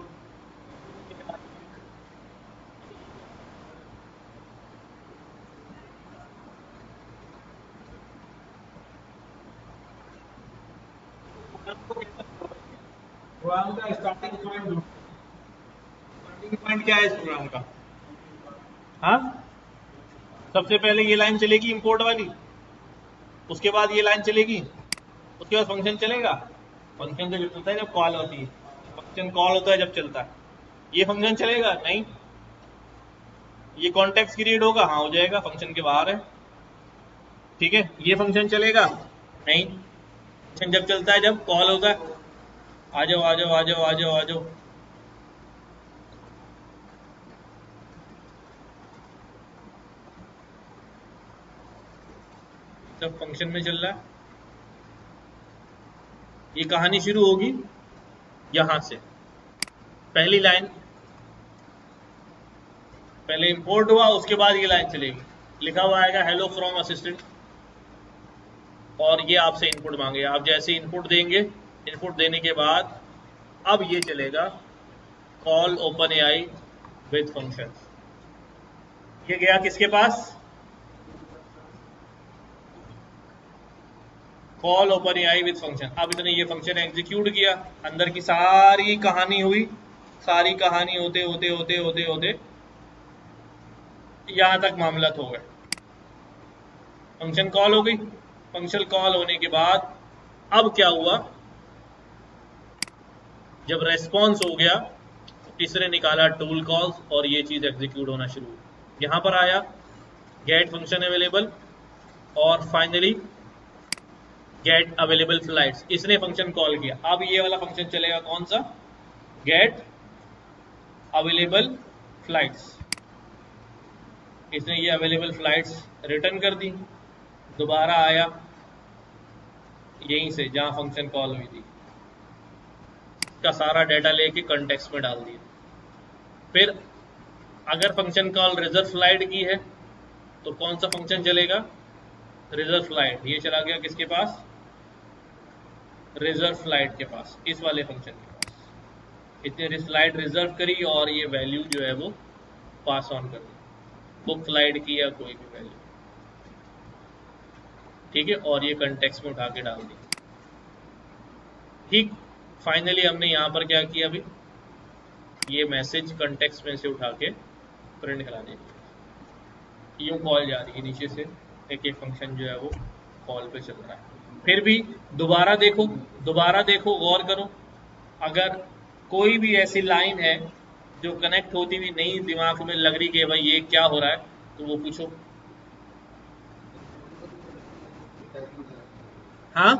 प्रोग्राम का स्टार्टिंग पॉइंट क्या है इस प्रोग्राम का? हाँ, सबसे पहले ये लाइन चलेगी इंपोर्ट वाली, उसके बाद ये लाइन चलेगी, उसके बाद फंक्शन चलेगा। फंक्शन तो जब चलता है जब कॉल होती है, फंक्शन कॉल होता है जब चलता है। ये फंक्शन चलेगा नहीं, ये कॉन्टेक्स्ट क्रिएट होगा, हाँ हो जाएगा, फंक्शन के बाहर है। ठीक है, ये फंक्शन चलेगा नहीं, फंक्शन जब चलता है जब कॉल होता है। आ जाओ आ जाओ आ जाओ आ जाओ आ जाओ। सब फंक्शन में चल रहा है। ये कहानी शुरू होगी यहां से, पहली लाइन, पहले इंपोर्ट हुआ उसके बाद ये लाइन चलेगी, लिखा हुआ आएगा हेलो फ्रॉम असिस्टेंट, और ये आपसे इनपुट मांगे, आप जैसे इनपुट देंगे, इनपुट देने के बाद अब ये चलेगा call open AI with function. ये गया किसके पास? Call open AI with function. अब इसने ये फंक्शन एग्जीक्यूट किया, अंदर की सारी कहानी हुई, सारी कहानी होते होते होते होते होते यहां तक मामला हो गया। फंक्शन कॉल हो गई, फंक्शन कॉल होने के बाद अब क्या हुआ, जब रेस्पॉन्स हो गया तो तीसरे निकाला टूल कॉल्स और ये चीज एग्जीक्यूट होना शुरू हुई। यहां पर आया गेट फंक्शन अवेलेबल, और फाइनली गेट अवेलेबल फ्लाइट्स, इसने फंक्शन कॉल किया। अब ये वाला फंक्शन चलेगा कौन सा? Get available flights. इसने ये अवेलेबल फ्लाइट्स रिटर्न कर दी, दोबारा आया यहीं से जहां फंक्शन कॉल हुई थी, का सारा डाटा लेके कॉन्टेक्स्ट में डाल दिया। फिर अगर फंक्शन कॉल रिजर्व फ्लाइट की है तो कौन सा फंक्शन चलेगा? Reserve flight. ये चला गया किसके पास? रिजर्व फ्लाइट के पास, इस वाले फंक्शन के पास। इसने फ्लाइट रिजर्व करी और ये वैल्यू जो है वो पास ऑन कर दी, बुक फ्लाइट की या कोई भी वैल्यू। ठीक है, और ये कंटेक्स्ट में उठा के डाल दी। ठीक, फाइनली हमने यहां पर क्या किया, अभी ये मैसेज कंटेक्स्ट में से उठा के प्रिंट करा दिया। यूं कॉल जा रही है नीचे से, एक एक फंक्शन जो है वो कॉल पे चल रहा है। फिर भी दोबारा देखो, दोबारा देखो, गौर करो, अगर कोई भी ऐसी लाइन है जो कनेक्ट होती हुई नहीं दिमाग में लग रही कि भाई ये क्या हो रहा है, तो वो पूछो। हाँ,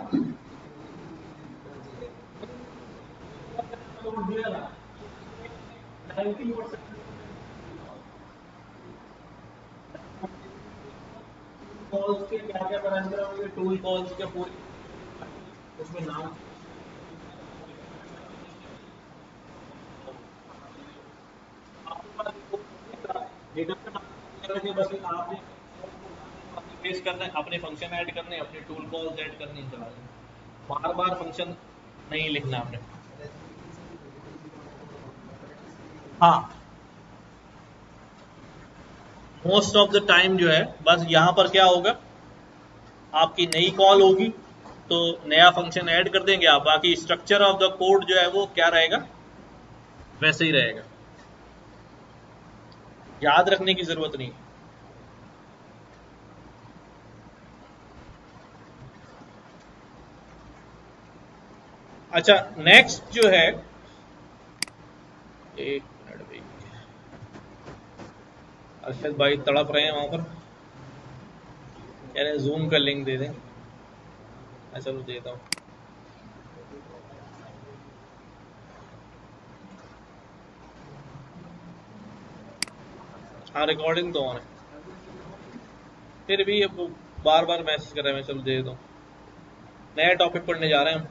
कॉल्स के क्या क्या पैरामीटर होंगे, टूल कॉल्स के पूरे उसमें नाम, डेटा का बस आपने पेश करना है, अपने फंक्शन ऐड करने हैं, अपने टूल कॉल्स ऐड करने हैं, चला जाए। बार बार फंक्शन नहीं लिखना आपने। हाँ, मोस्ट ऑफ द टाइम जो है बस यहाँ पर क्या होगा, आपकी नई कॉल होगी तो नया फंक्शन ऐड कर देंगे आप, बाकी स्ट्रक्चर ऑफ द कोड जो है वो क्या रहेगा, वैसे ही रहेगा, याद रखने की जरूरत नहीं। अच्छा, नेक्स्ट जो है, एक मिनट भाई, अरशद भाई तड़प रहे हैं वहां पर, कह रहे हैं जूम का लिंक दे दें। मैं चलो देता हूँ। हाँ, रिकॉर्डिंग तो ऑन है, फिर भी अब बार बार मैसेज कर रहे हैं, मैं चलो दे देता हूँ। नया टॉपिक पढ़ने जा रहे हैं हम।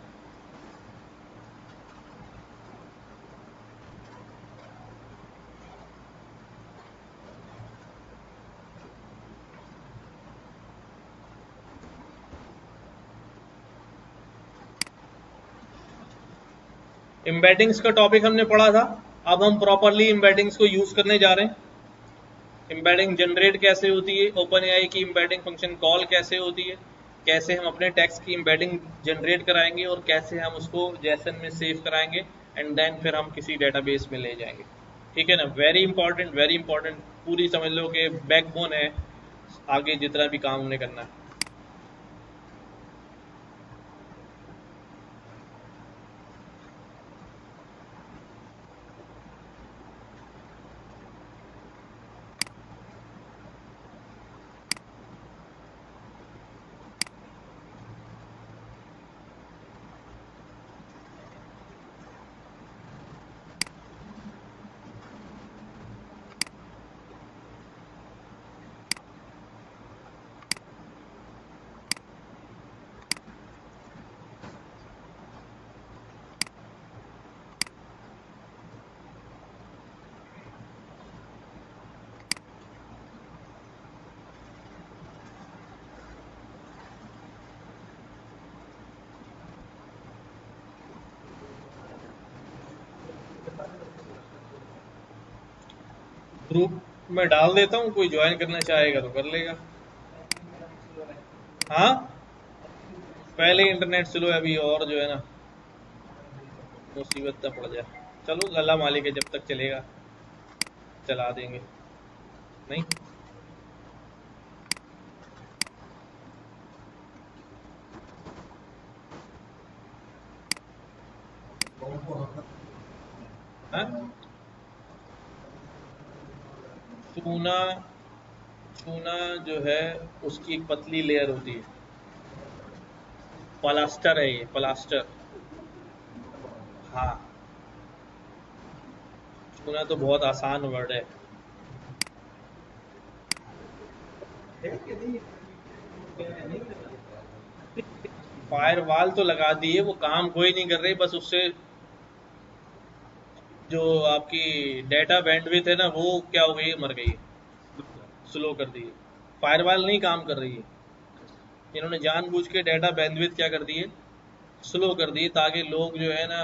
एम्बेडिंग्स का टॉपिक हमने पढ़ा था, अब हम प्रॉपरली एम्बेडिंग्स को यूज करने जा रहे हैं। एम्बेडिंग जनरेट कैसे होती है, ओपन एआई की एम्बेडिंग फंक्शन कॉल कैसे होती है, कैसे हम अपने टेक्स्ट की एम्बेडिंग जनरेट कराएंगे और कैसे हम उसको जेसन में सेव कराएंगे एंड देन फिर हम किसी डेटाबेस में ले जाएंगे। ठीक है ना, वेरी इंपॉर्टेंट, वेरी इंपॉर्टेंट, पूरी समझ लो कि बैकबोन है आगे जितना भी काम हमने करना है। ग्रुप में डाल देता हूँ, कोई ज्वाइन करना चाहेगा तो कर लेगा। हाँ, पहले इंटरनेट स्लो है अभी, और जो है ना मुसीबत तक पड़ जाए। चलो अल्लाह मालिक है, जब तक चलेगा चला देंगे। नहीं, हाँ, चूना, चूना जो है उसकी एक पतली लेयर होती है, प्लास्टर है ये, प्लास्टर। हाँ, चूना तो बहुत आसान वर्ड है। फायरवॉल तो लगा दिए, वो काम कोई नहीं कर रही, बस उससे जो आपकी डेटा बैंडविड्थ है ना वो क्या हो गई है, मर गई है, स्लो कर दी है। फायरवॉल नहीं काम कर रही है, इन्होंने जानबूझ के डेटा बैंडविड्थ क्या कर दी है, स्लो कर दी है, ताकि लोग जो है ना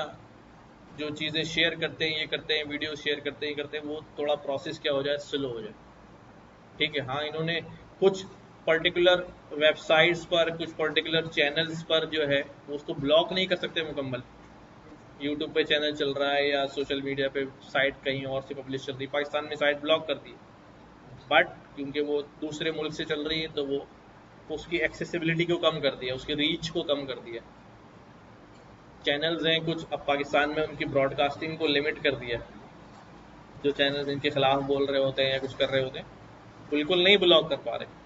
जो चीज़ें शेयर करते हैं, ये करते हैं, वीडियो शेयर करते हैं, करते हैं, वो थोड़ा प्रोसेस क्या हो जाए, स्लो हो जाए। ठीक है, हाँ, इन्होंने कुछ पर्टिकुलर वेबसाइट्स पर, कुछ पर्टिकुलर चैनल्स पर जो है वो उसको ब्लॉक नहीं कर सकते मुकम्मल। यूट्यूब पे चैनल चल रहा है या सोशल मीडिया पे साइट कहीं और से पब्लिश चल रही है, पाकिस्तान में साइट ब्लॉक कर दी, बट क्योंकि वो दूसरे मुल्क से चल रही है तो वो उसकी एक्सेसिबिलिटी को कम कर दिया, उसकी रीच को कम कर दिया। चैनल्स हैं कुछ, अब पाकिस्तान में उनकी ब्रॉडकास्टिंग को लिमिट कर दिया, जो चैनल इनके खिलाफ बोल रहे होते हैं या कुछ कर रहे होते हैं बिल्कुल नहीं ब्लॉक कर पा रहे।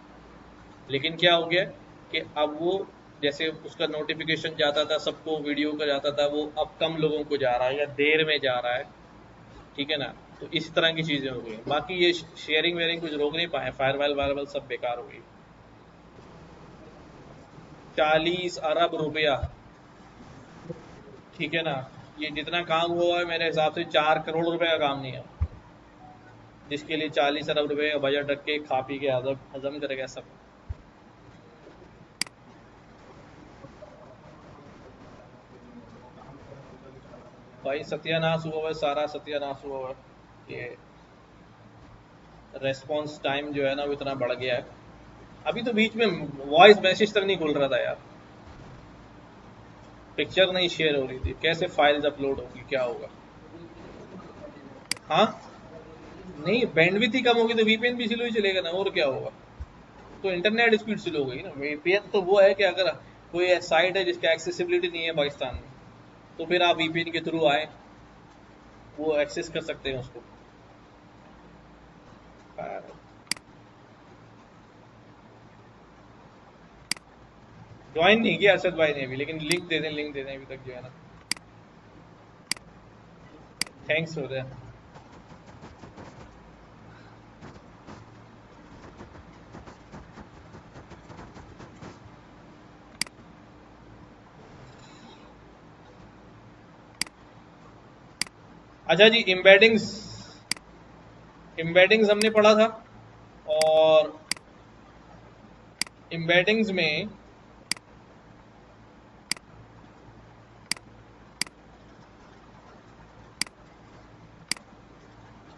लेकिन क्या हो गया कि अब वो जैसे उसका नोटिफिकेशन जाता था सबको, वीडियो का जाता था, वो अब कम लोगों को जा रहा है या देर में जा रहा है। ठीक है ना, तो इस तरह की चीज़ें हो गई। बाकी ये शेयरिंग वेयरिंग कुछ रोक नहीं पाए, फायरवॉल वायरवॉल सब बेकार हो गई। 40 अरब रुपया, ठीक है ना, ये जितना काम हुआ है मेरे हिसाब से 4 करोड़ रुपए का काम नहीं है, जिसके लिए 40 अरब रुपए का बजट रख के खा पी के हजम हजम करेगा सब। भाई सत्यानाश हुआ हुआ है, सारा सत्यानाश हुआ हुआ है। ये रेस्पॉन्स टाइम जो है ना वो इतना बढ़ गया है। अभी तो बीच में वॉइस मैसेज तक नहीं खुल रहा था यार, पिक्चर नहीं शेयर हो रही थी, कैसे फाइल्स अपलोड होगी, क्या होगा। हाँ, नहीं बैंडविड्थ ही कम होगी तो वीपीएन भी स्लो ही चलेगा ना, और क्या होगा। तो इंटरनेट स्पीड स्लो हो गई ना, वीपीएन तो वो है कि अगर कोई साइट है जिसकी एक्सेसिबिलिटी नहीं है पाकिस्तान में, तो फिर आप वीपीएन के थ्रू आए, वो एक्सेस कर सकते हैं उसको। ज्वाइन नहीं किया अरशद भाई ने भी, लेकिन लिंक दे दें अभी तक जो है ना। थैंक्स हो रहा। अच्छा जी, एम्बेडिंग्स हमने पढ़ा था, और एम्बेडिंग्स में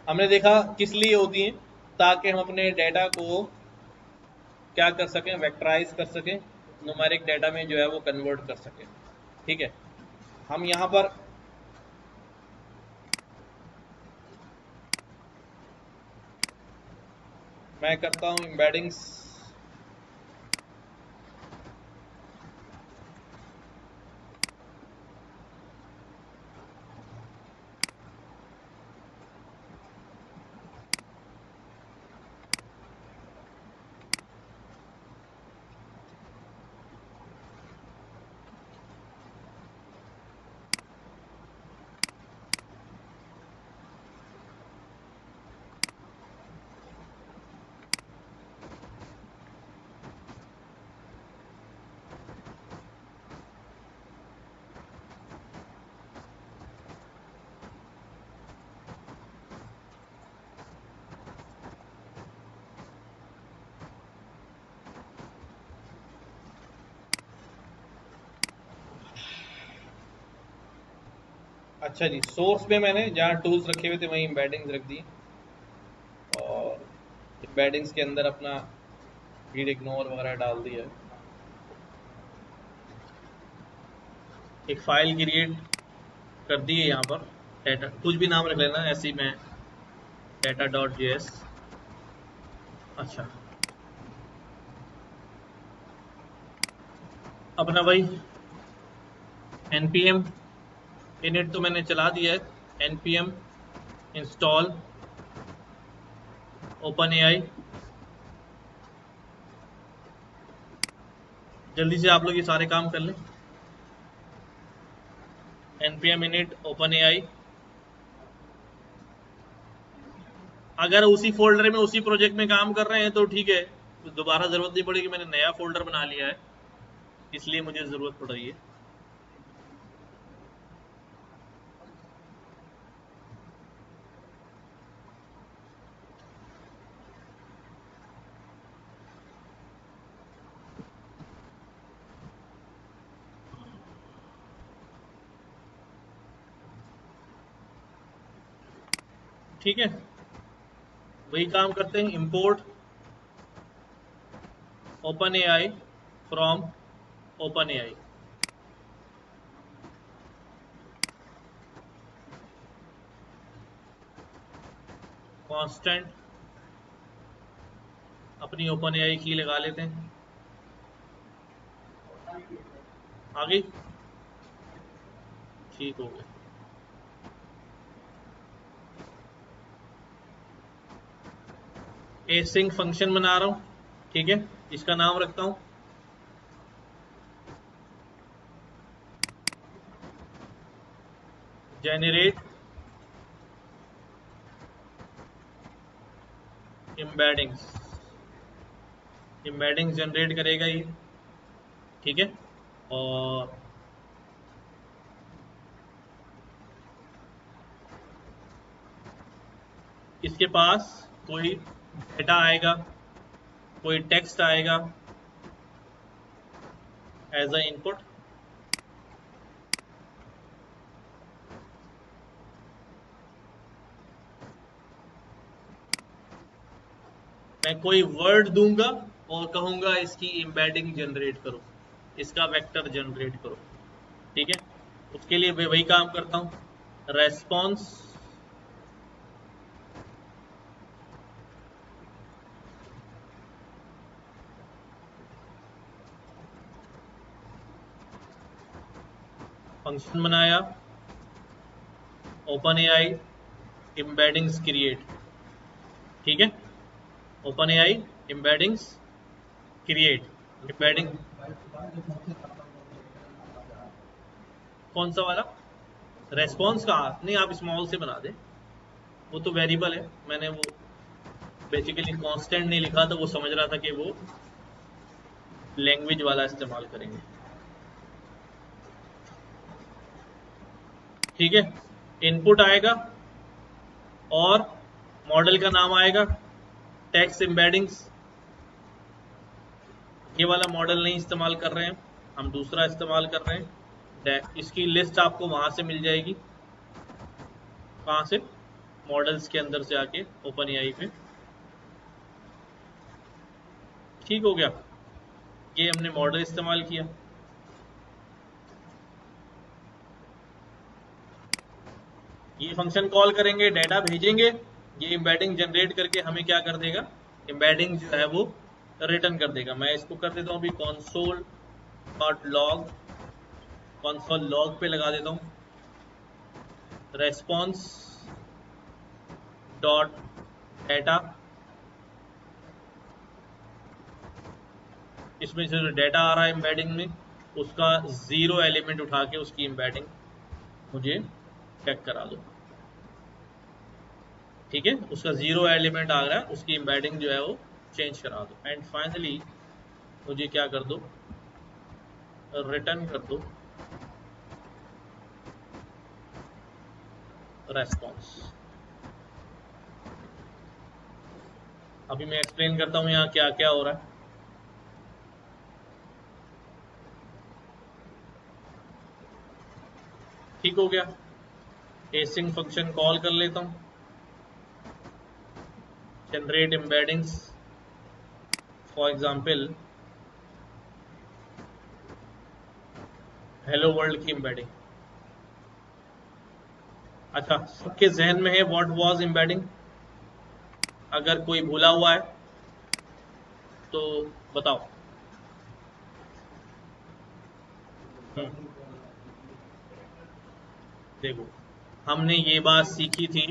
हमने देखा किस लिए होती हैं, ताकि हम अपने डेटा को क्या कर सकें, वेक्टराइज कर सकें, न्यूमेरिक डेटा में जो है वो कन्वर्ट कर सकें। ठीक है, हम यहाँ पर मैं करता हूँ एम्बेडिंग्स। अच्छा जी, सोर्स में मैंने जहाँ टूल्स रखे हुए थे वहीं एम्बेडिंग्स रख दी, और एम्बेडिंग्स के अंदर अपना रीड इग्नोर वगैरह डाल दिया है। एक फाइल क्रिएट कर दी है यहाँ पर, डेटा कुछ भी नाम रख लेना, ऐसे ही मैं data.js। अच्छा, अपना भाई npm init तो मैंने चला दिया है, npm इंस्टॉल OpenAI। जल्दी से आप लोग ये सारे काम कर लें। npm init OpenAI, अगर उसी फोल्डर में उसी प्रोजेक्ट में काम कर रहे हैं तो ठीक है, तो दोबारा जरूरत नहीं पड़ेगी, मैंने नया फोल्डर बना लिया है, इसलिए मुझे जरूरत पड़ रही है। ठीक है, वही काम करते हैं, import OpenAI from OpenAI। Constant अपनी OpenAI की लगा लेते हैं, आ गई, ठीक हो गया। एसिंक फंक्शन बना रहा हूँ, ठीक है, इसका नाम रखता हूँ जेनरेट एम्बेडिंग्स। एम्बेडिंग्स जनरेट करेगा ये, ठीक है, और इसके पास कोई डेटा आएगा, कोई टेक्स्ट आएगा एज अ इनपुट, मैं कोई वर्ड दूंगा और कहूंगा इसकी एम्बेडिंग जनरेट करो, इसका वेक्टर जनरेट करो। ठीक है, उसके लिए मैं वही काम करता हूँ, रेस्पॉन्स फंक्शन बनाया, OpenAI एम्बेडिंग्स क्रिएट। ठीक है, OpenAI एम्बेडिंग्स क्रिएट। एम्बेडिंग कौन सा वाला, रेस्पॉन्स का नहीं, आप स्मॉल से बना दें, वो तो वेरिएबल है, मैंने वो बेसिकली कांस्टेंट नहीं लिखा तो वो समझ रहा था कि वो लैंग्वेज वाला इस्तेमाल करेंगे। ठीक है, इनपुट आएगा और मॉडल का नाम आएगा, टेक्स्ट एम्बेडिंग्स। ये वाला मॉडल नहीं इस्तेमाल कर रहे हैं, हम दूसरा इस्तेमाल कर रहे हैं। इसकी लिस्ट आपको वहां से मिल जाएगी, कहां से, मॉडल्स के अंदर से आके ओपन एआई पे। ठीक हो गया, ये हमने मॉडल इस्तेमाल किया। ये फंक्शन कॉल करेंगे, डाटा भेजेंगे, ये एम्बेडिंग जनरेट करके हमें क्या कर देगा, एम्बेडिंग जो है वो रिटर्न कर देगा। मैं इसको कर देता हूँ अभी console dot log, console log पे लगा देता हूँ रेस्पॉन्स डॉट डाटा। इसमें से जो डाटा आ रहा है एम्बेडिंग में, उसका 0 एलिमेंट उठा के उसकी एम्बेडिंग मुझे चेक करा दो। ठीक है, उसका 0 एलिमेंट आ रहा है, उसकी एम्बेडिंग जो है वो चेंज करा दो। एंड फाइनली मुझे क्या कर दो, रिटर्न कर दो रेस्पॉन्स। अभी मैं एक्सप्लेन करता हूँ यहाँ क्या क्या हो रहा है। ठीक हो गया, एसिंग फंक्शन कॉल कर लेता हूँ, generate embeddings, for example hello world की एम्बेडिंग। अच्छा, सबके जहन में है व्हाट वाज एम्बेडिंग? अगर कोई भूला हुआ है तो बताओ। देखो, हमने ये बात सीखी थी,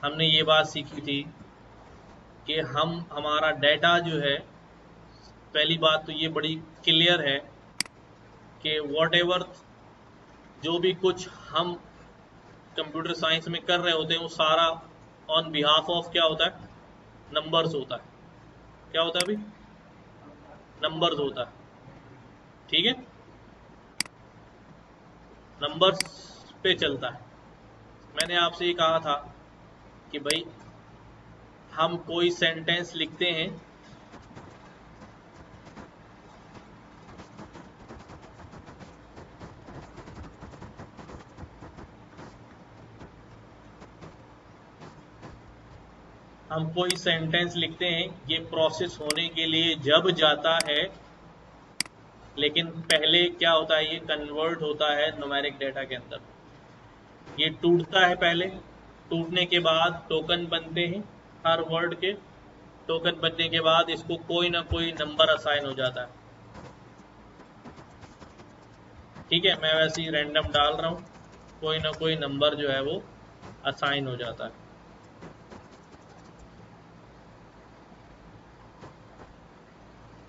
हमने ये बात सीखी थी कि हम हमारा डाटा जो है, पहली बात तो ये बड़ी क्लियर है कि वॉट एवर जो भी कुछ हम कंप्यूटर साइंस में कर रहे होते हैं वो सारा ऑन बिहाफ ऑफ क्या होता है, नंबर्स होता है। क्या होता है अभी, नंबर्स होता है। ठीक है, नंबर्स पे चलता है। मैंने आपसे ये कहा था कि भाई हम कोई सेंटेंस लिखते हैं, हम कोई सेंटेंस लिखते हैं, ये प्रोसेस होने के लिए जब जाता है, लेकिन पहले क्या होता है, ये कन्वर्ट होता है न्यूमेरिक डाटा के अंदर। ये टूटता है पहले, टूटने के बाद टोकन बनते हैं हर वर्ड के, टोकन बनने के बाद इसको कोई ना कोई नंबर असाइन हो जाता है। ठीक है, मैं वैसे ही रैंडम डाल रहा हूँ, कोई ना कोई नंबर जो है वो असाइन हो जाता है।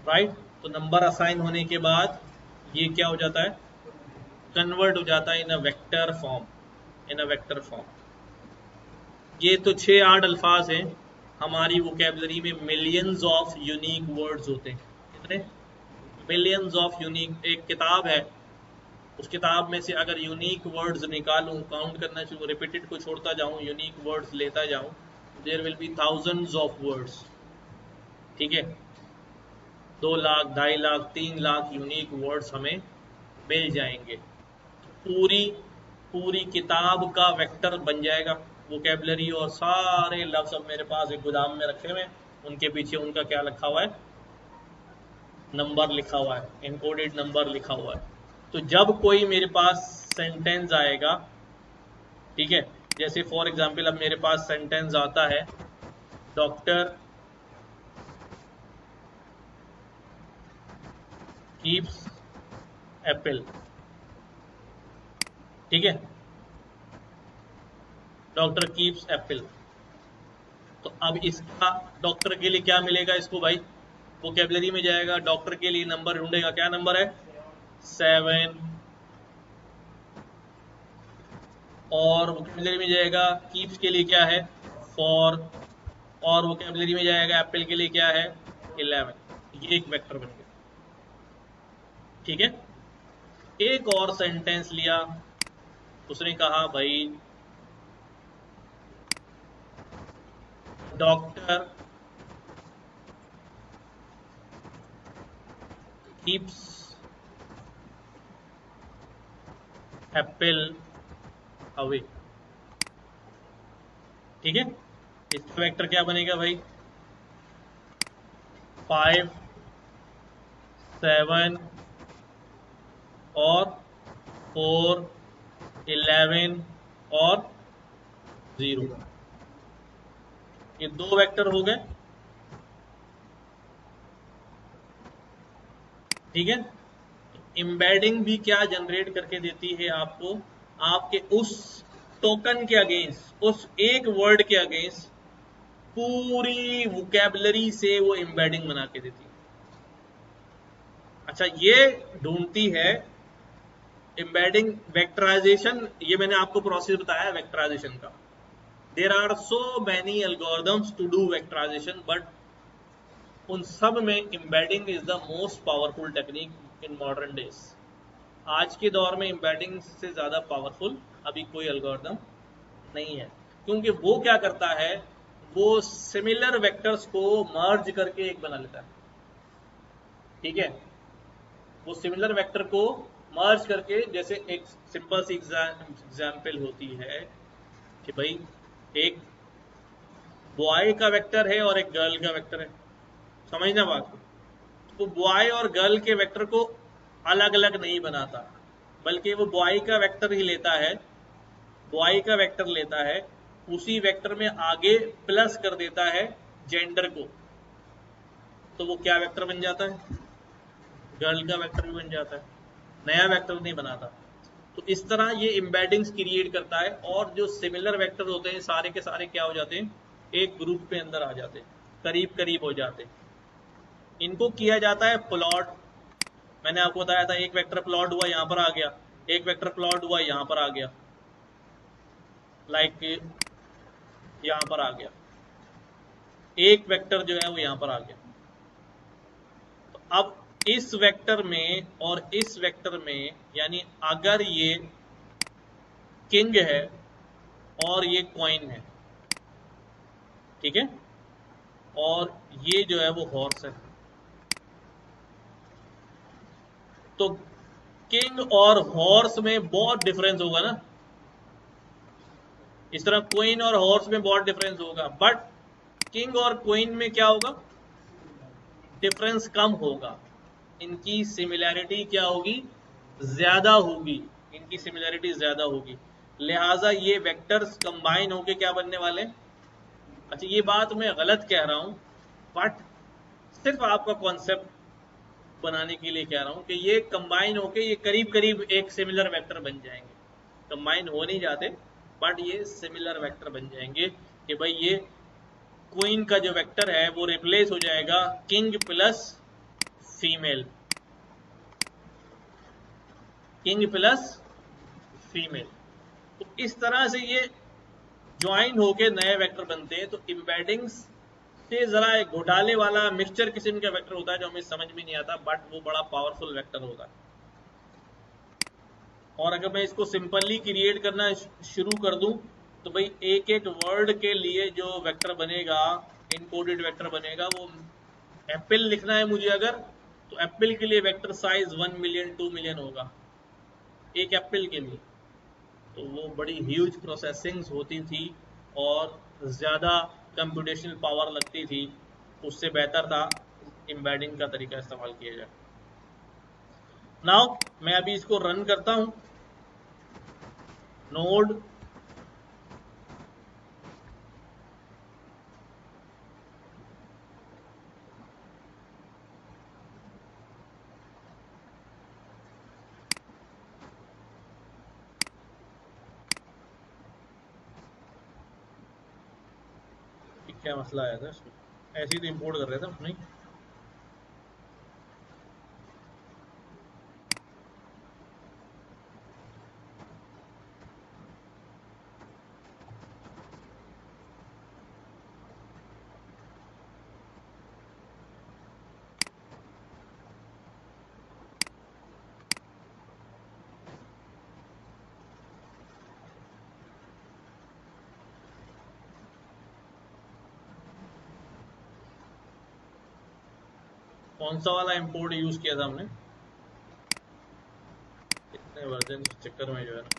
राइट, तो नंबर असाइन होने के बाद ये क्या हो जाता है, कन्वर्ट हो जाता है in a vector form, in a vector form. ये तो 6-8 अल्फाज हैं, हमारी वोकेबलरी में मिलियंस ऑफ यूनिक वर्ड्स होते हैं। कितने, मिलियंस ऑफ यूनिक। एक किताब है, उस किताब में से अगर यूनिक वर्ड्स निकालूं, काउंट करना शुरू, रिपीटेड को छोड़ता जाऊं, यूनिक वर्ड्स लेता जाऊं, there will be thousands of words. ठीक है, 2 लाख, 2.5 लाख, 3 लाख यूनिक वर्ड्स हमें मिल जाएंगे। पूरी पूरी किताब का वेक्टर बन जाएगा वोकेबलरी, और सारे लफ्ज अब मेरे पास एक गोदाम में रखे हुए हैं, उनके पीछे उनका क्या लिखा हुआ है, नंबर लिखा हुआ है, इनकोडेड नंबर लिखा हुआ है। तो जब कोई मेरे पास सेंटेंस आएगा, ठीक है, जैसे फॉर एग्जांपल अब मेरे पास सेंटेंस आता है, डॉक्टर कीप्स एप्पल। ठीक है, डॉक्टर कीप्स एप्पल। तो अब इसका डॉक्टर के लिए क्या मिलेगा इसको भाई, वोकेबलरी में जाएगा, डॉक्टर के लिए नंबर ढूंढेगा, क्या नंबर है, 7। और वोकेबलरी में जाएगा, कीप्स के लिए क्या है, 4। और वोकेबलरी में जाएगा, एप्पल के लिए क्या है, 11। ये एक वेक्टर बन गया। ठीक है, एक और सेंटेंस लिया, उसने कहा भाई डॉक्टर कीप्स एप्पल अवे। ठीक है, इसका वेक्टर क्या बनेगा भाई, 5 7 और 4 11 और 0, ये 2 वेक्टर हो गए। ठीक है, एम्बेडिंग भी क्या जनरेट करके देती है आपको, आपके उस टोकन के अगेंस्ट, उस एक वर्ड के अगेंस्ट पूरी वोकैबुलरी से वो एम्बेडिंग बना के देती है। अच्छा, ये ढूंढती है एम्बेडिंग वेक्टराइजेशन, ये मैंने आपको प्रोसेस बताया वेक्टराइजेशन का। There are so many algorithms to do vectorization, but उन सब में embedding is the most powerful technique in modern days. आज के दौर में एम्बेडिंग से ज़्यादा पावरफुल अभी कोई एल्गोरिदम नहीं है, क्योंकि वो क्या करता है, वो सिमिलर वेक्टर्स को मर्ज करके एक बना लेता है। ठीक है, वो सिमिलर वेक्टर को मर्ज करके, जैसे एक सिंपल सी एग्जाम्पल होती है कि भाई एक बॉय का वेक्टर है और एक गर्ल का वेक्टर है, समझना बात को। तो बॉय और गर्ल के वेक्टर को अलग अलग नहीं बनाता, बल्कि वो बॉय का वेक्टर ही लेता है, बॉय का वेक्टर लेता है, उसी वेक्टर में आगे प्लस कर देता है जेंडर को, तो वो क्या वेक्टर बन जाता है, गर्ल का वेक्टर भी बन जाता है, नया वेक्टर नहीं बनाता। तो इस तरह ये एम्बेडिंग्स क्रिएट करता है, और जो सिमिलर वेक्टर होते हैं सारे के सारे क्या हो जाते हैं, एक ग्रुप पे अंदर आ जाते हैं, करीब करीब हो जाते हैं। इनको किया जाता है प्लॉट। मैंने आपको बताया था, एक वेक्टर प्लॉट हुआ यहां पर आ गया, एक वेक्टर प्लॉट हुआ यहां पर आ गया, लाइक यहां पर आ गया, एक वेक्टर जो है वो यहां पर आ गया। तो अब इस वेक्टर में और इस वेक्टर में, यानी अगर ये किंग है और ये क्वीन है, ठीक है, और ये जो है वो हॉर्स है, तो किंग और हॉर्स में बहुत डिफरेंस होगा ना। इस तरह क्वीन और हॉर्स में बहुत डिफरेंस होगा, बट किंग और क्वीन में क्या होगा, डिफरेंस कम होगा। इनकी सिमिलैरिटी क्या होगी, ज्यादा होगी, इनकी सिमिलैरिटी ज्यादा होगी, लिहाजा ये वेक्टर्स कंबाइन होके क्या बनने वाले। अच्छा, ये बात मैं गलत कह रहा हूं, बट सिर्फ आपका कॉन्सेप्ट बनाने के लिए कह रहा हूं कि ये कंबाइन होके ये करीब करीब एक सिमिलर वेक्टर बन जाएंगे। कंबाइन हो नहीं जाते, बट ये सिमिलर वेक्टर बन जाएंगे कि भाई ये क्वीन का जो वेक्टर है वो रिप्लेस हो जाएगा king plus female, king plus female. तो इस तरह से ये ज्वाइन होके नए वेक्टर बनते हैं। तो इम्बेडिंग्स से जरा एक घोटाले वाला मिक्सचर किस्म का वेक्टर होता है जो हमें समझ में नहीं आता, बट वो बड़ा पावरफुल वेक्टर होता है। और अगर मैं इसको सिंपली क्रिएट करना शुरू कर दूं, तो भाई एक एक वर्ड के लिए जो वेक्टर बनेगा, इनकोडेड वेक्टर बनेगा, वो एप्पल लिखना है मुझे अगर, तो एप्पल के लिए वेक्टर साइज 1 मिलियन 2 मिलियन होगा एक एप्पल के लिए। तो वो बड़ी ह्यूज प्रोसेसिंग्स होती थी और ज़्यादा कंप्यूटेशनल पावर लगती थी, उससे बेहतर था एम्बेडिंग का तरीका इस्तेमाल किया जाए। नाउ मैं अभी इसको रन करता हूँ, नोड क्या मसला आया था इसमें, ऐसे ही तो इंपोर्ट कर रहे थे नहीं। कौन सा वाला इंपोर्ट यूज किया था हमने, इतने वर्जन के चक्कर में जो है ना।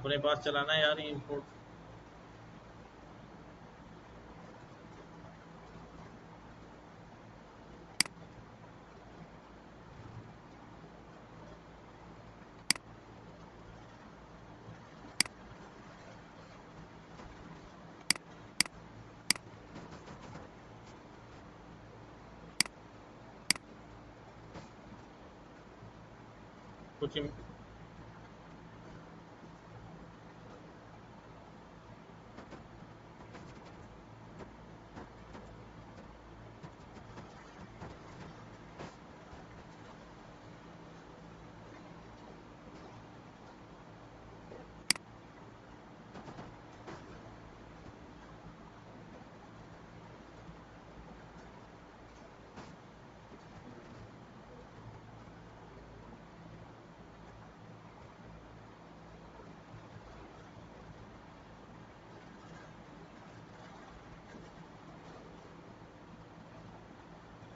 अपने पास चलाना है यार ये इंपोर्ट। कुछ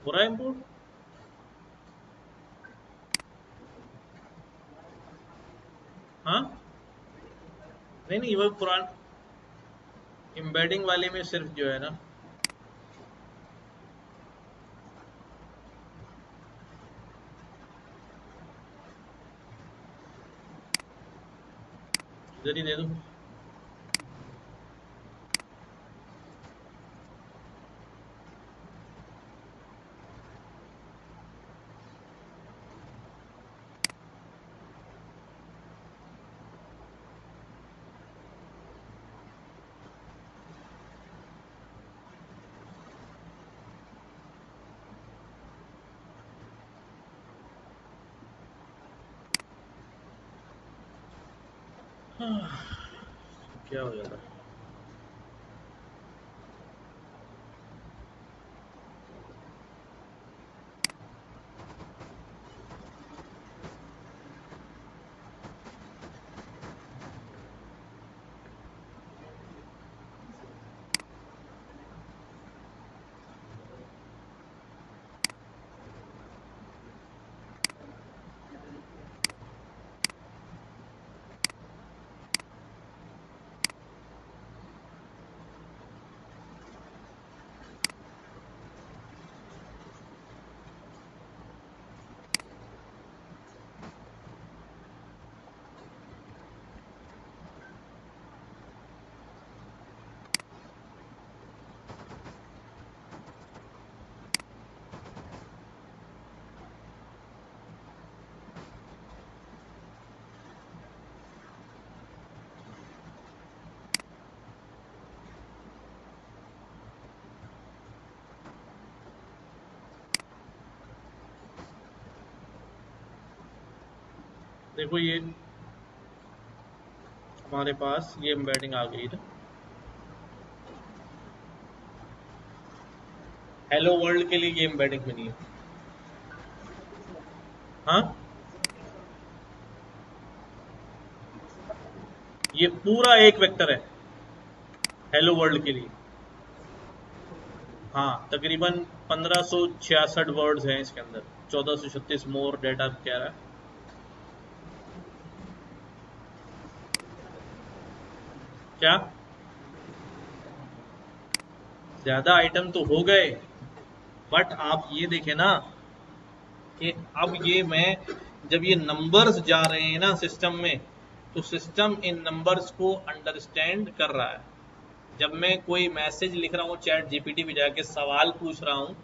हो रहा है इंपोर्ट? हाँ नहीं नहीं, वो पुराना एम्बेडिंग वाले में सिर्फ जो है ना, इधर ही दे दो। क्या हो जाता है? देखो ये हमारे पास ये एम्बेडिंग आ गई ना, हेलो वर्ल्ड के लिए ये एम्बेडिंग बनी है। हाँ ये पूरा एक वेक्टर है हेलो वर्ल्ड के लिए। हाँ तकरीबन 1566 वर्ड्स हैं इसके अंदर, 1436 मोर डेटा कह रहा है। क्या ज्यादा आइटम तो हो गए, बट आप ये देखें ना कि अब ये मैं जब ये नंबर्स जा रहे हैं ना सिस्टम में, तो सिस्टम इन नंबर्स को अंडरस्टैंड कर रहा है। जब मैं कोई मैसेज लिख रहा हूँ चैट जीपीटी पे जाके सवाल पूछ रहा हूँ,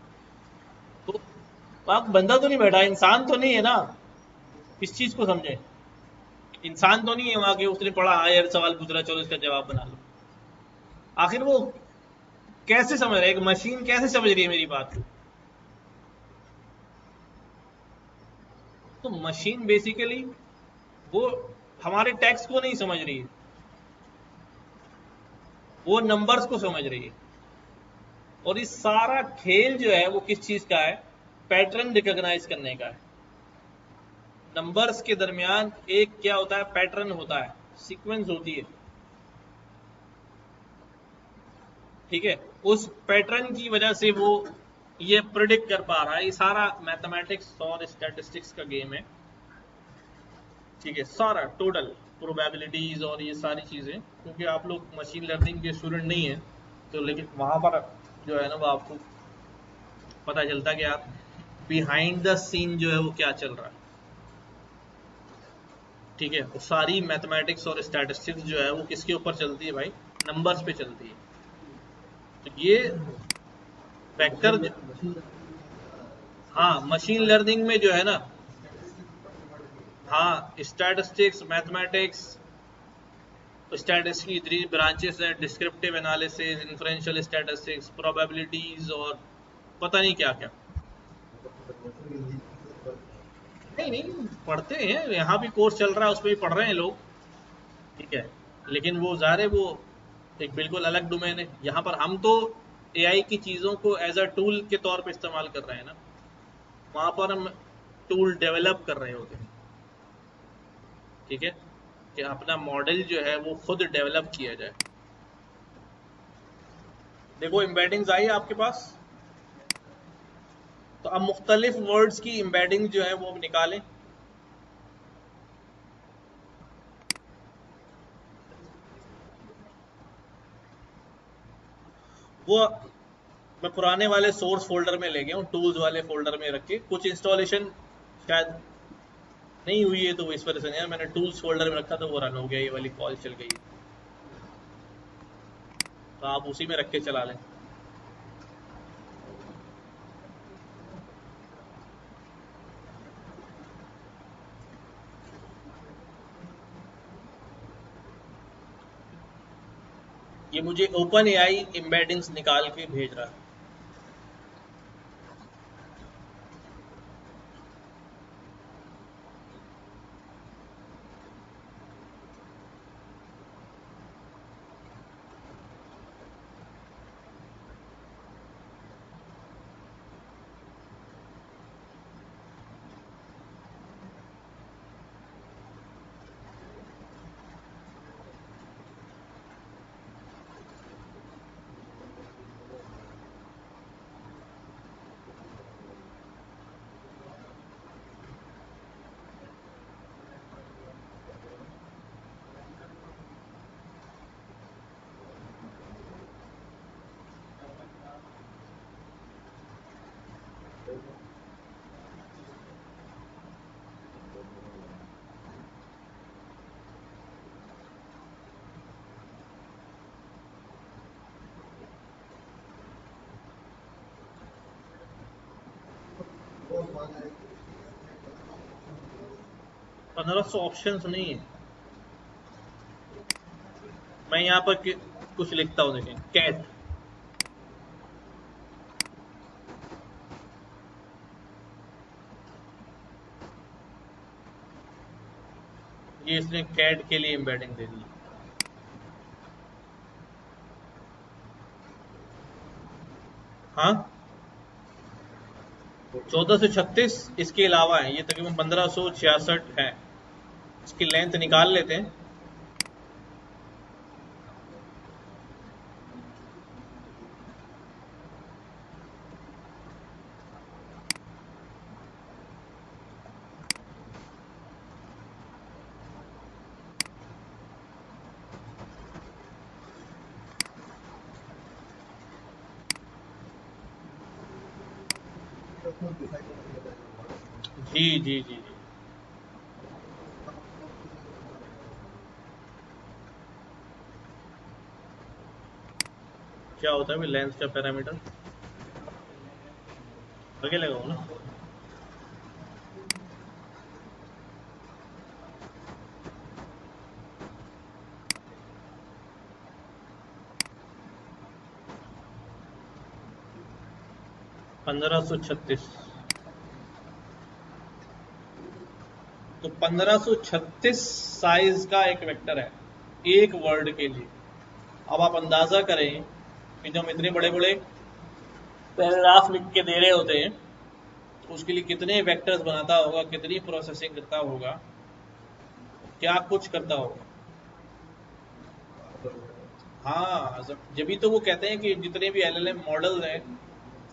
तो वहां बंदा तो नहीं बैठा, इंसान तो नहीं है ना, इस चीज को समझे। इंसान तो नहीं है वहां के उसने पढ़ा हाँ यार सवाल पूछ रहा है, चलो इसका जवाब बना लो। आखिर वो कैसे समझ रहा है, एक मशीन कैसे समझ रही है मेरी बात को? तो मशीन बेसिकली वो हमारे टेक्स्ट को नहीं समझ रही है, वो नंबर्स को समझ रही है। और इस सारा खेल जो है वो किस चीज का है? पैटर्न रिकॉग्नाइज करने का है। नंबर्स के दरमियान एक क्या होता है? पैटर्न होता है, सीक्वेंस होती है, ठीक है। उस पैटर्न की वजह से वो ये प्रिडिक्ट कर पा रहा है। ये सारा मैथमेटिक्स और स्टैटिस्टिक्स का गेम है, ठीक है, सारा टोटल। प्रोबेबिलिटीज और ये सारी चीज़ें, क्योंकि आप लोग मशीन लर्निंग के स्टूडेंट नहीं हैं, तो लेकिन वहाँ पर जो है ना वो आपको पता चलता कि आप बिहाइंड द सीन जो है वो क्या चल रहा है। ठीक है, वो सारी मैथमेटिक्स और स्टैटिस्टिक्स जो है वो किसके ऊपर चलती है भाई? नंबर्स पे चलती है। तो ये वेक्टर, हाँ मशीन लर्निंग में जो है ना, हाँ स्टैटिस्टिक्स, मैथमेटिक्स, स्टैटिस्टिक्स की 3 ब्रांचेस हैं, descriptive analysis, inferential statistics, probabilities और पता नहीं क्या क्या। नहीं नहीं पढ़ते हैं, यहाँ भी कोर्स चल रहा है उसमें भी पढ़ रहे हैं लोग। ठीक है, लेकिन वो ज़ाहिर है वो एक बिल्कुल अलग डोमेन है। यहाँ पर हम तो एआई की चीज़ों को एज अ टूल के तौर पे इस्तेमाल कर रहे हैं ना, वहाँ पर हम टूल डेवलप कर रहे होते हैं। ठीक है, कि अपना मॉडल जो है वो खुद डेवलप किया जाए। देखो एम्बेडिंग्स आई है आपके पास, तो अब मुख्तलिफ वर्ड्स की एम्बेडिंग जो है वो अब निकालें। वो मैं पुराने वाले सोर्स फोल्डर में ले गया हूँ, टूल्स वाले फोल्डर में रख के। कुछ इंस्टॉलेशन शायद नहीं हुई है तो इस वजह से नहीं, मैंने टूल्स फोल्डर में रखा तो वो रन हो गया, ये वाली कॉल चल गई, तो आप उसी में रख के चला लें। ये मुझे ओपन एआई एम्बेडिंग्स निकाल के भेज रहा है। पंद्रह सौ ऑप्शन नहीं है। मैं यहाँ पर कुछ लिखता हूँ, देखें कैट, ये इसने कैट के लिए एम्बेडिंग दे दी। हाँ 1436 इसके अलावा है, ये तकरीबन 1566 है। इसकी लेंथ निकाल लेते हैं। जी जी जी जी, क्या होता है भाई लेंथ का पैरामीटर? आगे लगाओ ना। 1536, तो 1536 साइज का एक वेक्टर है एक वर्ड के लिए। अब आप अंदाजा करें कि जब हम इतने बड़े बड़े पैराग्राफ लिख के दे रहे होते हैं तो उसके लिए कितने वेक्टर्स बनाता होगा, कितनी प्रोसेसिंग करता होगा, क्या कुछ करता होगा। हाँ जब तो वो कहते हैं कि जितने भी एलएलएम मॉडल्स हैं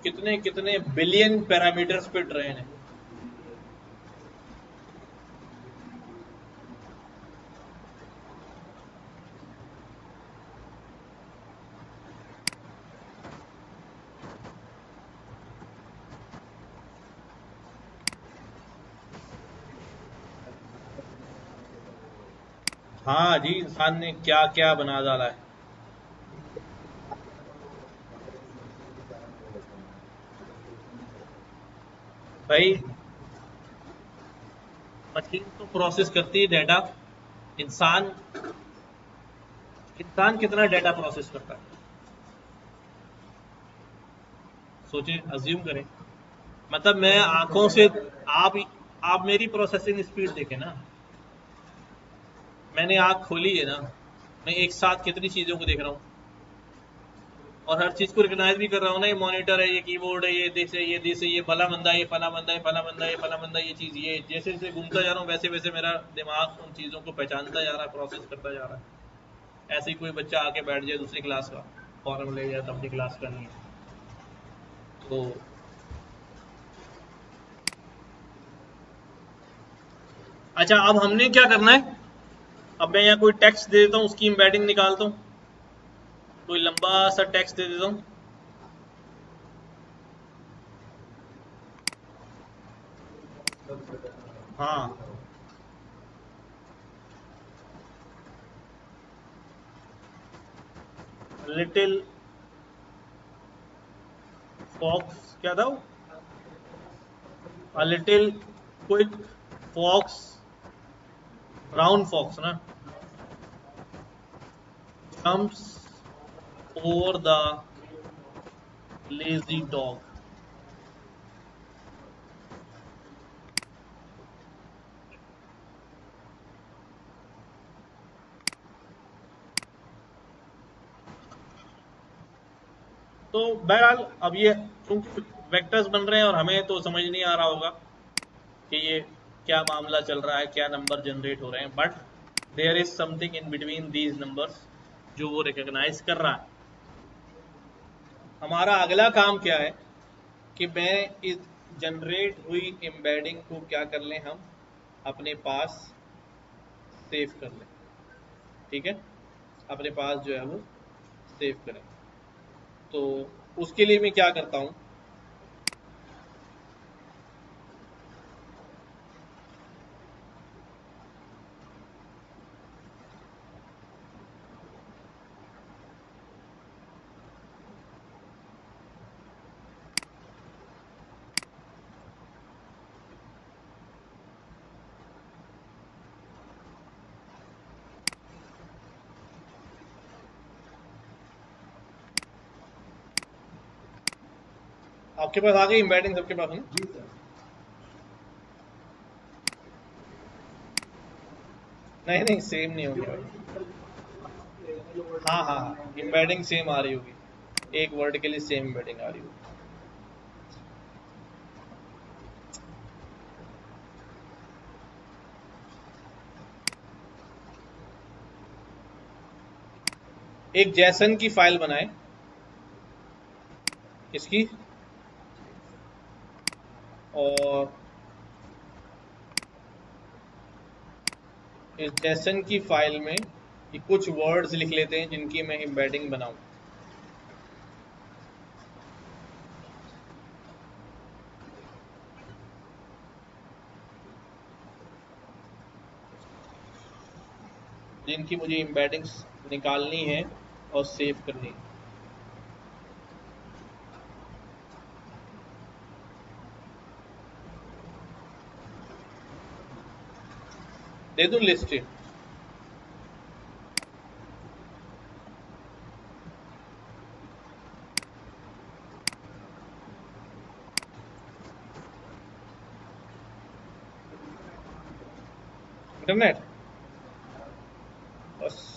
कितने कितने बिलियन पैरामीटर्स पे ट्रेन है। हाँ जी, इंसान ने क्या क्या बना डाला है। भाई मशीन तो प्रोसेस करती है डाटा। इंसान इंसान कितना डाटा प्रोसेस करता है, सोचें, अज्यूम करें। मतलब मैं आंखों से, आप आप मेरी प्रोसेसिंग स्पीड देखें ना। मैंने आंख खोली है ना, मैं एक साथ कितनी चीजों को देख रहा हूँ, और हर चीज को रिकॉग्नाइज भी कर रहा हूँ ना। ये मॉनिटर है, ये कीबोर्ड है, ये फला बंदा, ये फला बंदा, ये फला बंदा, ये फला बंदा, ये चीज, ये जैसे जैसे घूमता जा रहा हूँ वैसे वैसे मेरा दिमाग उन चीजों को पहचानता जा रहा है, प्रोसेस करता जा रहा है। ऐसे ही कोई बच्चा आके बैठ जाए दूसरी क्लास का, फॉर्म ले जाए तो अपनी क्लास का नहीं है। तो अच्छा, अब हमने क्या करना है। अब मैं यहाँ कोई टेक्स्ट दे देता हूँ, उसकी एम्बेडिंग निकालता हूँ। कोई लंबा सा टेक्स्ट दे देता हूँ। हाँ, लिटिल फॉक्स क्या था वो, a little quick fox, brown fox ना, jumps over the lazy dog. तो बहरहाल अब ये क्योंकि वेक्टर्स बन रहे हैं और हमें तो समझ नहीं आ रहा होगा कि ये क्या मामला चल रहा है, क्या नंबर जनरेट हो रहे हैं, but there is something in between these numbers जो वो रिकॉग्नाइज कर रहा है। हमारा अगला काम क्या है कि मैं इस जनरेट हुई एम्बेडिंग को क्या कर लें, हम अपने पास सेव कर लें। ठीक है, अपने पास जो है वो सेव करें। तो उसके लिए मैं क्या करता हूँ। आपके पास आ गई एम्बेडिंग, सबके पास है ना? नहीं नहीं, सेम नहीं होगी भाई। हाँ हाँ हाँ, एम्बेडिंग सेम आ रही होगी, एक वर्ड के लिए सेम एम्बेडिंग आ रही होगी। एक जैसन की फाइल बनाए, इसकी, और इस जैसन की फाइल में ये कुछ वर्ड्स लिख लेते हैं जिनकी मैं एम्बेडिंग बनाऊं। जिनकी मुझे एम्बेडिंग्स निकालनी है और सेव करनी है। दे दूं लिस्ट? इंटरनेट बस।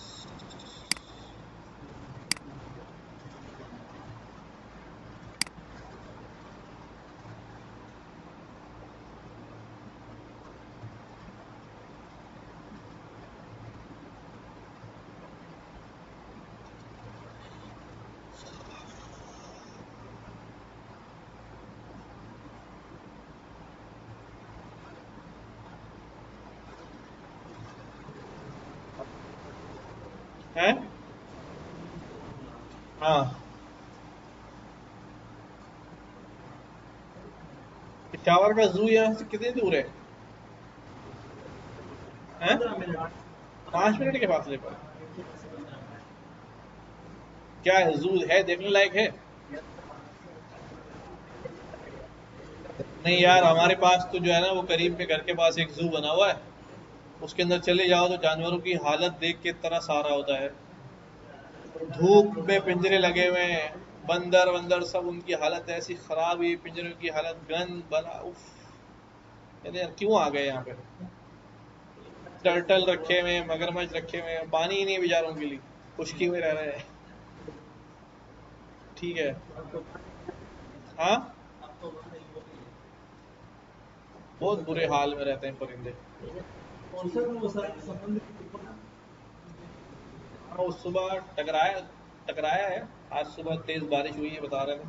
है, हाँ। पिशावर का जू यहाँ से कितनी दूर है? हैं? 5 मिनट के फासले पर क्या है? जू है, देखने लायक है? नहीं यार, हमारे पास तो जो है ना, वो करीब के घर के पास एक जू बना हुआ है। उसके अंदर चले जाओ तो जानवरों की हालत देख के तरस आ रहा होता है। धूप में पिंजरे लगे हुए हैं, बंदर वंदर सब, उनकी हालत ऐसी खराब हुई, पिंजरों की हालत गंद बला, उफ। कहते यार क्यों आ गए यहाँ पे। टर्टल रखे हुए हैं, मगरमच्छ रखे हुए हैं, पानी ही नहीं है बेचारों के लिए, खुशकी में रह रहे हैं। ठीक है। हाँ, बहुत बुरे हाल में रहते हैं परिंदे। हाँ, उस सुबह टकराया टकराया है। आज सुबह तेज बारिश हुई है, बता रहे थे।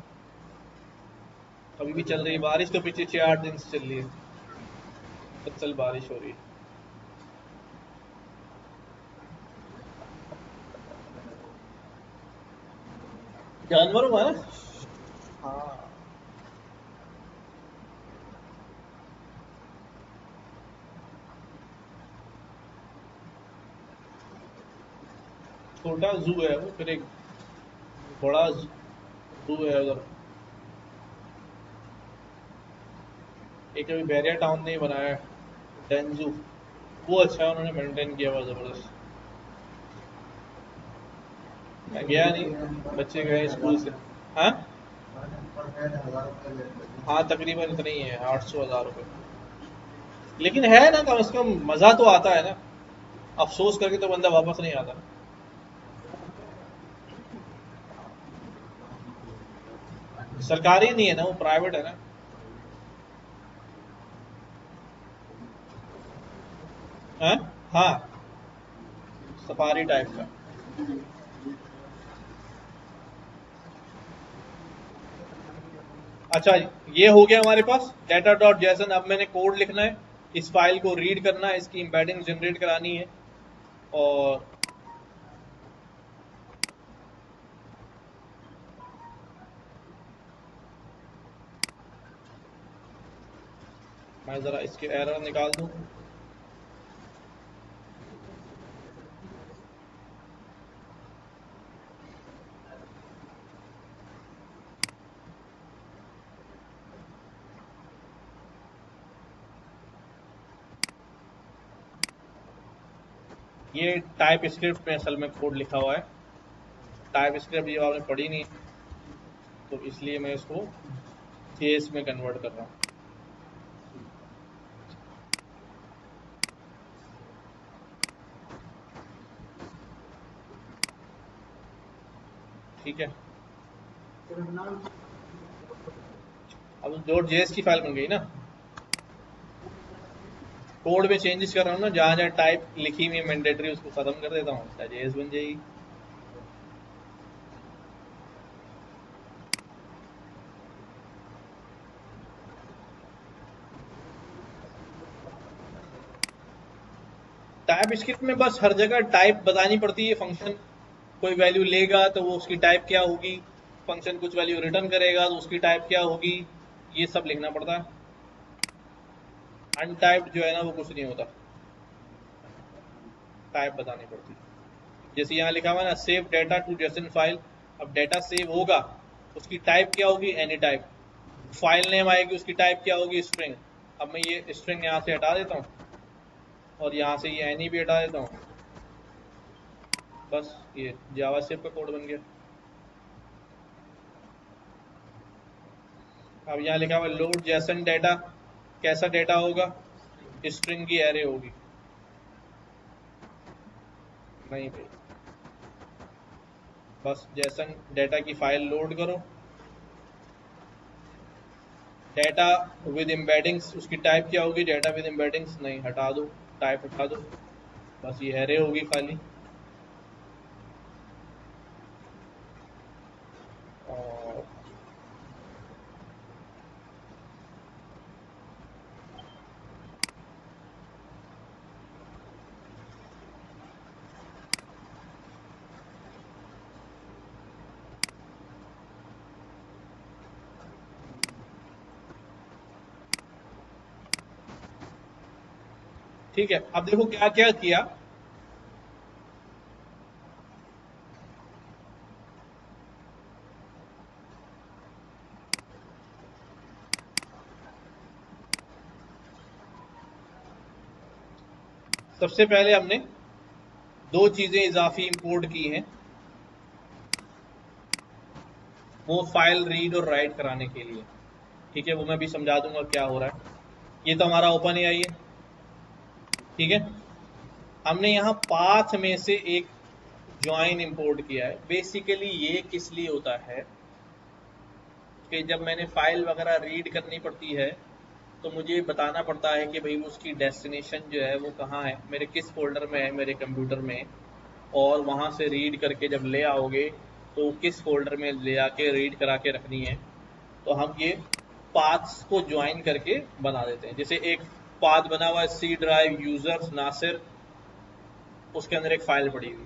अभी भी चल रही है बारिश, तो पिछले 6-8 दिन से चल रही है। मुसलसल बारिश हो रही है। जानवरों का ना। हाँ, छोटा जू है वो, फिर एक बड़ा जू है उधर। एक अभी बैरिया टाउन ने ही बनाया है, डेंजू। वो अच्छा है, उन्होंने मेंटेन किया हुआ जबरदस्त। मैं गया नहीं, बच्चे गए स्कूल से। हाँ। हाँ, तकरीबन इतना ही है, 800-1000 रुपये। लेकिन है ना, कम से कम मजा तो आता है ना। अफसोस करके तो बंदा वापस नहीं आता। सरकारी नहीं है ना, वो प्राइवेट है ना। हाँ। हाँ, सफारी टाइप का। अच्छा, ये हो गया हमारे पास डाटा डॉट जेसन। अब मैंने कोड लिखना है, इस फाइल को रीड करना है, इसकी एम्बेडिंग जनरेट करानी है। और मैं ज़रा इसके एरर निकाल दूं। ये टाइप स्क्रिप्ट में असल में कोड लिखा हुआ है। टाइप स्क्रिप्ट ये आपने पढ़ी नहीं, तो इसलिए मैं इसको जेएस में कन्वर्ट कर रहा हूँ। ठीक है। अब डॉट जेएस की फाइल बन गई ना। कोड में चेंजेस कर रहा हूँ ना, जहाँ जहाँ टाइप लिखी हुई है मैंडेटरी, उसको खत्म कर देता हूँ, जेएस बन जाएगी। टाइप स्क्रिप्ट में बस हर जगह टाइप बतानी पड़ती है। फंक्शन कोई वैल्यू लेगा तो वो उसकी टाइप क्या होगी, फंक्शन कुछ वैल्यू रिटर्न करेगा तो उसकी टाइप क्या होगी, ये सब लिखना पड़ता है। अनटाइप्ड जो है ना, वो कुछ नहीं होता, टाइप बतानी पड़ती है। जैसे यहाँ लिखा हुआ है ना, save data to JSON file. अब डेटा सेव होगा, उसकी टाइप क्या होगी, एनी टाइप। फाइल नेम आएगी, उसकी टाइप क्या होगी, स्ट्रिंग। अब मैं ये स्ट्रिंग यहाँ से हटा देता हूँ, और यहाँ से ये एनी भी हटा देता हूँ। बस ये जावास्क्रिप्ट का कोड बन गया। अब यहाँ लिखा हुआ लोड जेसन डेटा। कैसा डेटा होगा, स्ट्रिंग की एरे होगी। नहीं भाई, बस जेसन डेटा की फाइल लोड करो। डेटा विद एम्बेडिंग्स, उसकी टाइप क्या होगी, डेटा विद एम्बेडिंग्स नहीं, हटा दो, टाइप हटा दो। बस ये एरे होगी खाली। और ठीक है, अब देखो क्या क्या किया। सबसे पहले हमने दो चीजें इजाफी इंपोर्ट की हैं, वो फाइल रीड और राइट कराने के लिए। ठीक है, वो मैं भी समझा दूंगा क्या हो रहा है। ये तो हमारा ओपन एआई है। ठीक है, हमने यहाँ पाथ में से एक ज्वाइन इंपोर्ट किया है। बेसिकली ये किस लिए होता है कि जब मैंने फाइल वगैरह रीड करनी पड़ती है तो मुझे बताना पड़ता है कि भाई उसकी डेस्टिनेशन जो है वो कहाँ है, मेरे किस फोल्डर में है मेरे कंप्यूटर में, और वहाँ से रीड करके जब ले आओगे तो किस फोल्डर में ले आके रीड करा के रखनी है। तो हम ये पाथ्स को ज्वाइन करके बना देते हैं। जैसे एक पाथ बना हुआ है सी ड्राइव यूजर्स नासिर, उसके अंदर एक फाइल पड़ी हुई,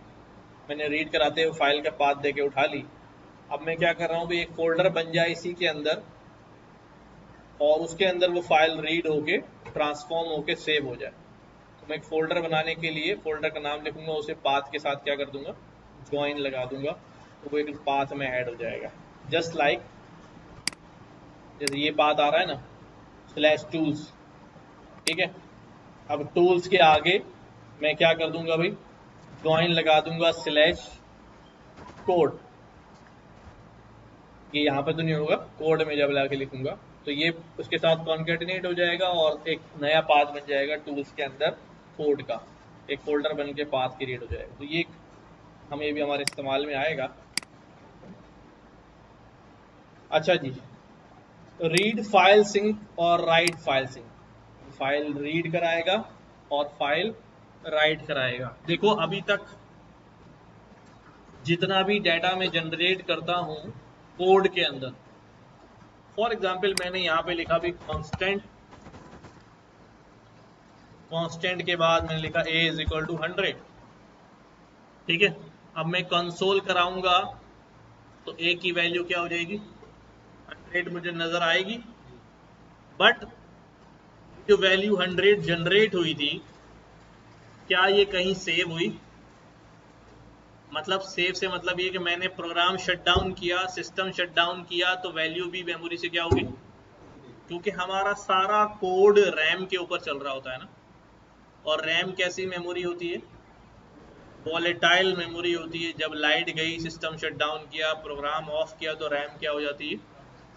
मैंने रीड कराते हुए फाइल का पाथ देके उठा ली। अब मैं क्या कर रहा हूँ कि एक फोल्डर बन जाए इसी के अंदर, और उसके अंदर वो फाइल रीड होके ट्रांसफॉर्म होके सेव हो जाए। तो मैं एक फोल्डर बनाने के लिए फोल्डर का नाम लिखूंगा, उसे पाथ के साथ क्या कर दूंगा, ज्वाइन लगा दूंगा, तो वो एक पाथ में ऐड हो जाएगा। जस्ट लाइक जैसे ये पाथ आ रहा है ना, स्लैश टूल्स। ठीक है, अब टूल्स के आगे मैं क्या कर दूंगा भाई, ज्वाइन लगा दूंगा स्लैश कोड। ये यहाँ पे तो नहीं होगा, कोड में जब लाके लिखूंगा तो ये उसके साथ कॉन्केटिनेट हो जाएगा और एक नया पाथ बन जाएगा टूल्स के अंदर कोड का, एक फोल्डर बन के पाथ क्रिएट हो जाएगा। तो ये हमें भी हमारे इस्तेमाल में आएगा। अच्छा जी, रीड फाइल सिंक और write file sync, file read कराएगा और फाइल राइट कराएगा। देखो अभी तक जितना भी डाटा मैं जनरेट करता हूं कोड के अंदर, फॉर एग्जाम्पल मैंने यहाँ पे लिखा भी कांस्टेंट, कांस्टेंट के बाद मैंने लिखा a इज इक्वल टू 100। ठीक है, अब मैं कंसोल कराऊंगा तो a की वैल्यू क्या हो जाएगी, 100 मुझे नजर आएगी। बट जो वैल्यू 100 जनरेट हुई थी, क्या ये कहीं सेव हुई? मतलब सेव से मतलब ये कि मैंने प्रोग्राम शट डाउन किया, सिस्टम शट डाउन किया, तो वैल्यू भी मेमोरी से क्या होगी, क्योंकि हमारा सारा कोड रैम के ऊपर चल रहा होता है ना, और रैम कैसी मेमोरी होती है, वॉलेटाइल मेमोरी होती है। जब लाइट गई, सिस्टम शट डाउन किया, प्रोग्राम ऑफ किया, तो रैम क्या हो जाती है,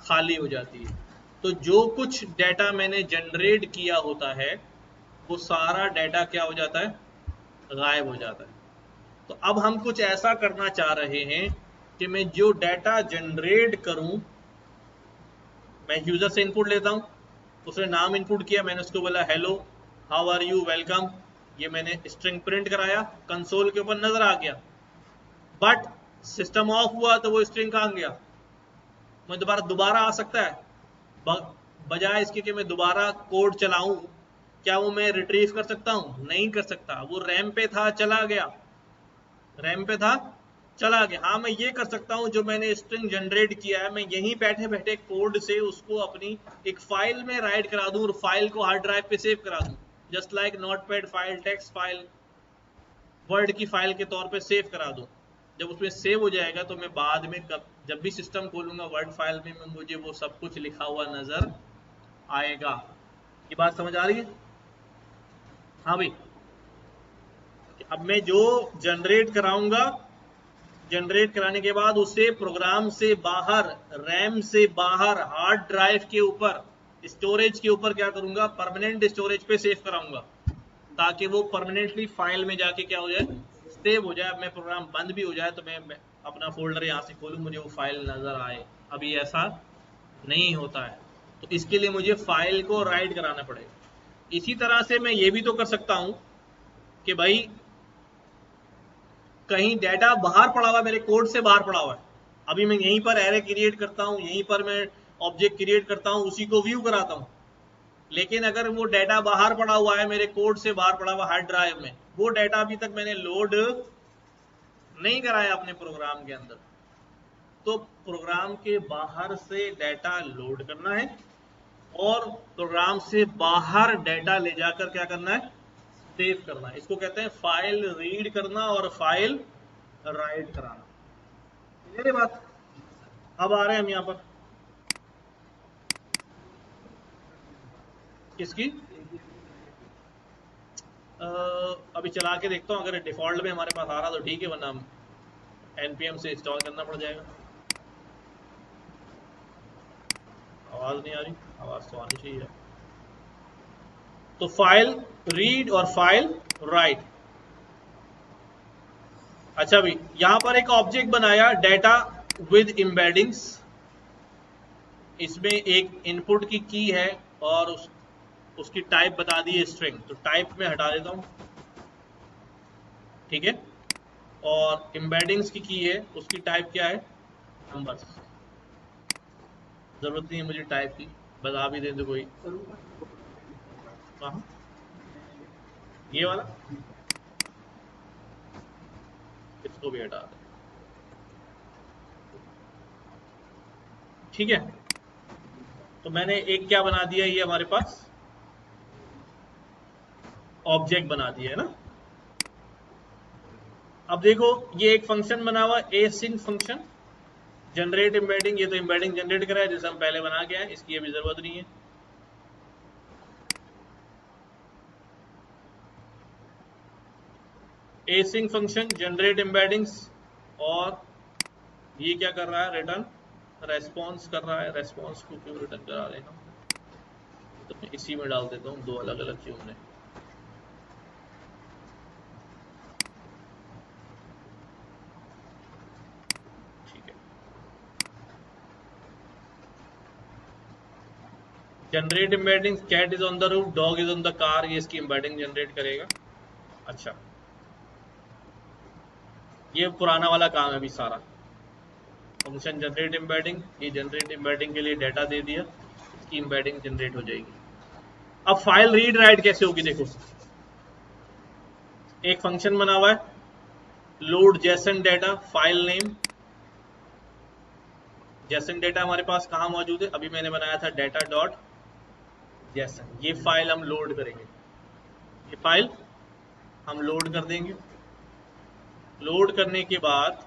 खाली हो जाती है। तो जो कुछ डाटा मैंने जनरेट किया होता है वो सारा डाटा क्या हो जाता है, गायब हो जाता है। तो अब हम कुछ ऐसा करना चाह रहे हैं कि मैं जो डाटा जनरेट करूं, मैं यूजर से इनपुट लेता हूं, उसने नाम इनपुट किया, मैंने उसको बोला hello, how are you, welcome, ये मैंने स्ट्रिंग प्रिंट कराया, कंसोल के ऊपर नजर आ गया। बट सिस्टम ऑफ हुआ तो वो स्ट्रिंग कहां गया, मैं दोबारा आ सकता है, बजाय इसके कि मैं दोबारा कोड चलाऊं, क्या वो मैं रिट्रीव कर सकता हूं? नहीं कर सकता, वो रैम पे था चला गया, रैम पे था चला गया। हाँ मैं ये कर सकता हूँ, जो मैंने स्ट्रिंग जनरेट किया है, मैं यहीं बैठे बैठे कोड से उसको अपनी एक फाइल में राइट करा दूं और फाइल को हार्ड ड्राइव पे सेव करा दूं, just like notepad file, text file, word की फाइल के तौर पे सेव करा दूं। जब उसमें सेव हो जाएगा तो मैं बाद में जब भी सिस्टम खोलूंगा वर्ड फाइल में मुझे वो सब कुछ लिखा हुआ नजर आएगा। ये बात समझ आ रही है? हाँ भाई, अब मैं जो जनरेट कराऊंगा, जनरेट कराने के बाद उसे प्रोग्राम से बाहर, रैम से बाहर, हार्ड ड्राइव के ऊपर, स्टोरेज के ऊपर क्या करूंगा, परमानेंट स्टोरेज पे सेव कराऊंगा, ताकि वो परमानेंटली फाइल में जाके क्या हो जाए, सेव हो जाए। मैं प्रोग्राम बंद भी हो जाए तो मैं अपना फोल्डर यहाँ से खोलूं, मुझे वो फाइल नजर आए। अभी ऐसा नहीं होता है, तो इसके लिए मुझे फाइल को राइट कराना पड़ेगा। इसी तरह से मैं ये भी तो कर सकता हूं कि भाई कहीं डाटा बाहर पड़ा हुआ है, मेरे कोड से बाहर पड़ा हुआ है, अभी मैं यहीं पर एरे क्रिएट करता हूं, यहीं पर मैं ऑब्जेक्ट क्रिएट करता हूं, उसी को व्यू कराता हूं, लेकिन अगर वो डाटा बाहर पड़ा हुआ है, मेरे कोड से बाहर पड़ा हुआ हार्ड ड्राइव में, वो डाटा अभी तक मैंने लोड नहीं कराया अपने प्रोग्राम के अंदर, तो प्रोग्राम के बाहर से डाटा लोड करना है और प्रोग्राम से बाहर डाटा ले जाकर क्या करना है, सेव करना है। इसको कहते हैं फाइल रीड करना और फाइल राइट कराना। मेरी बात, अब आ रहे हैं हम यहां पर किसकी, अभी चला के देखता हूँ, अगर डिफॉल्ट में हमारे पास आ रहा तो ठीक है, वरना npm से इंस्टॉल करना पड़ जाएगा। आवाज नहीं आ रही, आवाज तो आनी चाहिए। तो फाइल रीड और फाइल राइट। अच्छा भी यहां पर एक ऑब्जेक्ट बनाया डेटा विद एम्बेडिंग्स, इसमें एक इनपुट की की है और उसकी टाइप बता दी है स्ट्रिंग, तो टाइप में हटा देता हूं, ठीक है। और एम्बेडिंग्स की है, उसकी टाइप क्या है, नंबर्स। जरूरत नहीं है मुझे टाइप की, बता भी दें तो कोई। हाँ ये वाला, इसको भी हटा दें, ठीक है। तो मैंने एक क्या बना दिया, ये हमारे पास ऑब्जेक्ट बना दिया है ना। अब देखो ये एक फंक्शन बना हुआ एसिंक फंक्शन, जनरेट एम्बेडिंग, ये तो एम्बेडिंग जनरेट करा है जैसे हम पहले बना के आए, इसकी अभी जरूरत नहीं है। एसिंक फंक्शन जनरेट एम्बेडिंग्स, और ये क्या कर रहा है, रिटर्न रेस्पॉन्स कर रहा है। रेस्पॉन्स को क्यों रिटर्न करा रहे हैं, तो मैं इसी में डाल देता हूँ, दो अलग अलग क्यों ने। ठीक है, generate embedding, cat is on the roof, dog is on the car, ये इसकी एम्बेडिंग जनरेट करेगा। अच्छा ये पुराना वाला काम है अभी सारा। फंक्शन जनरेट एम्बेडिंग, ये जनरेट एम्बेडिंग के लिए डाटा दे दिया, इसकी एम्बेडिंग जनरेट हो जाएगी। अब फाइल रीड राइट कैसे होगी, देखो एक फंक्शन बना हुआ है load Jason data file name. Jason data हमारे पास कहां मौजूद है, अभी मैंने बनाया था डाटा डॉट जेसन, ये फाइल हम लोड करेंगे, ये फाइल हम लोड कर देंगे। लोड करने के बाद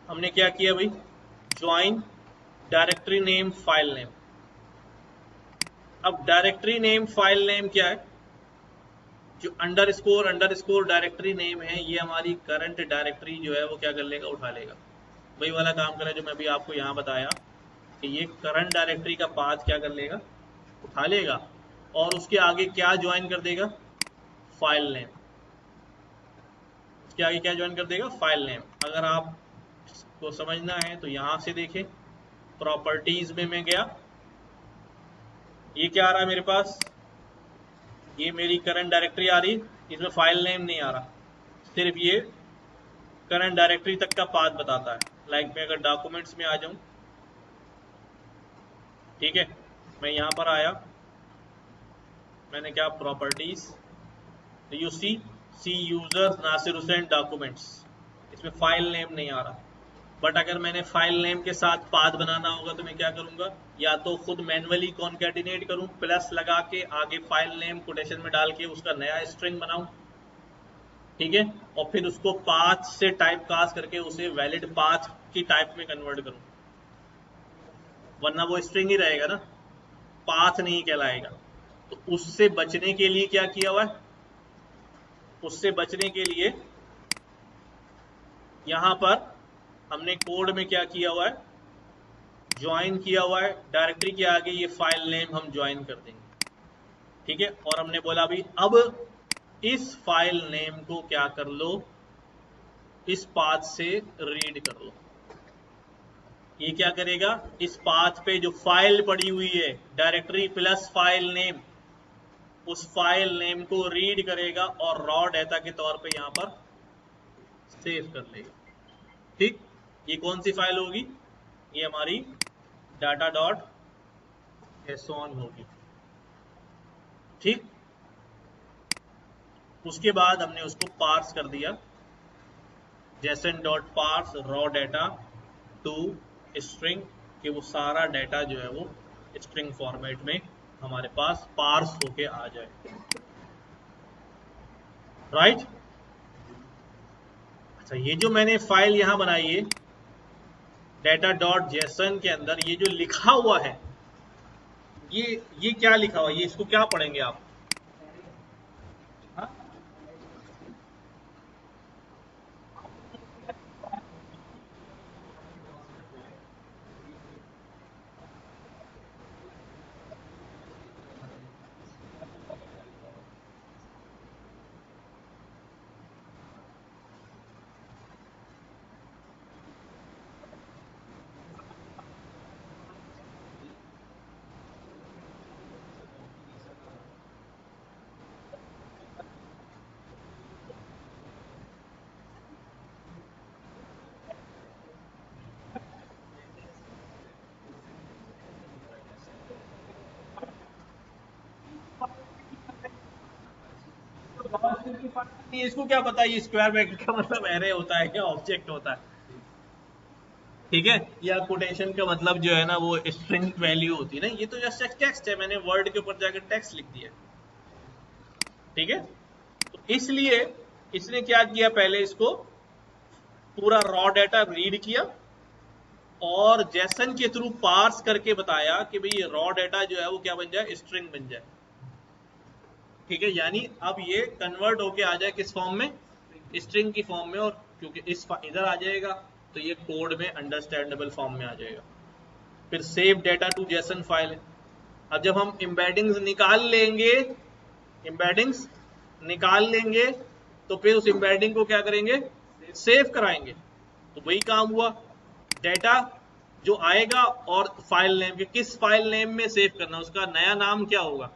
हमने क्या किया भाई, join directory name file name. अब डायरेक्टरी नेम फाइल नेम क्या है, जो अंडरस्कोर डायरेक्टरी नेम है, ये हमारी करंट डायरेक्टरी जो है वो क्या कर लेगा, उठा लेगा। वही वाला काम करें जो मैं भी आपको यहां बताया कि ये करंट डायरेक्टरी का पाथ क्या कर लेगा, उठा लेगा, और उसके आगे क्या ज्वाइन कर देगा, फाइल नेम। उसके आगे क्या ज्वाइन कर देगा, फाइल नेम। अगर आपको समझना है तो यहां से देखें, प्रॉपर्टीज में मैं गया, ये क्या आ रहा है मेरे पास, ये मेरी करंट डायरेक्टरी आ रही, इसमें फाइल नेम नहीं आ रहा, सिर्फ ये करंट डायरेक्टरी तक का पाथ बताता है। लाइक मैं अगर डॉक्यूमेंट्स में आ जाऊं, ठीक है, मैं यहां पर आया, मैंने क्या properties, you see user Nasir Hussain documents, इसमें फाइल नेम नहीं आ रहा। बट अगर मैंने फाइल नेम के साथ पाथ बनाना होगा तो मैं क्या करूंगा, या तो खुद मैन्युअली कॉन्कैटिनेट करूं, प्लस लगा के आगे फाइल नेम कोटेशन में डाल के उसका नया स्ट्रिंग बनाऊं, ठीक है, और फिर उसको पाथ से टाइप कास्ट करके उसे वैलिड पाथ की टाइप में कन्वर्ट करूं, वरना वो स्ट्रिंग ही रहेगा ना, पाथ नहीं कहलाएगा। तो उससे बचने के लिए क्या किया हुआ है, उससे बचने के लिए यहां पर हमने कोड में क्या किया हुआ है, ज्वाइन किया हुआ है, डायरेक्टरी के आगे ये फाइल नेम हम ज्वाइन कर देंगे, ठीक है। और हमने बोला भी अब इस फाइल नेम को क्या कर लो, इस पाथ से रीड कर लो। ये क्या करेगा, इस पाथ पे जो फाइल पड़ी हुई है डायरेक्टरी प्लस फाइल नेम, उस फाइल नेम को रीड करेगा और रॉ डाटा के तौर पे यहां पर सेव कर लेगा, ठीक। ये कौन सी फाइल होगी, ये हमारी डाटा डॉट एसोन होगी, ठीक। उसके बाद हमने उसको पार्स कर दिया, JSON dot parse raw data to string, कि वो सारा डाटा जो है वो स्ट्रिंग फॉर्मेट में हमारे पास पार्स होके आ जाए, राइट। अच्छा ये जो मैंने फाइल यहां बनाई है डाटा डॉट जेसन के अंदर, ये जो लिखा हुआ है ये क्या लिखा हुआ है, ये इसको क्या पढ़ेंगे आप? हाँ? नहीं, इसको क्या पता ये स्क्वायर ब्रैकेट का मतलब एरे होता है या ऑब्जेक्ट होता है? ठीक है, या कोटेशन का मतलब जो है ना वो स्ट्रिंग वैल्यू होती है ना, ये तो जस्ट एक टेक्स्ट है, मैंने वर्ड के ऊपर जाकर टेक्स्ट लिख दिया। ठीक है, तो इसलिए इसने क्या किया, पहले इसको पूरा रॉ डाटा रीड किया और जेसन के थ्रू पार्स करके बताया कि भाई ये रॉ डाटा जो है वो क्या बन जाए, स्ट्रिंग बन जाए। ठीक है, यानी अब ये कन्वर्ट होके आ जाए किस फॉर्म में, स्ट्रिंग की फॉर्म में, और क्योंकि इधर आ जाएगा तो ये कोड में अंडरस्टैंडेबल फॉर्म में आ जाएगा। फिर save data to JSON file है। अब जब हम एम्बेडिंग्स निकाल लेंगे, एम्बेडिंग्स निकाल लेंगे तो फिर उस एम्बेडिंग को क्या करेंगे, सेव कराएंगे। तो वही काम हुआ, डेटा जो आएगा और फाइल नेम के किस फाइल नेम में सेव करना, उसका नया नाम क्या होगा,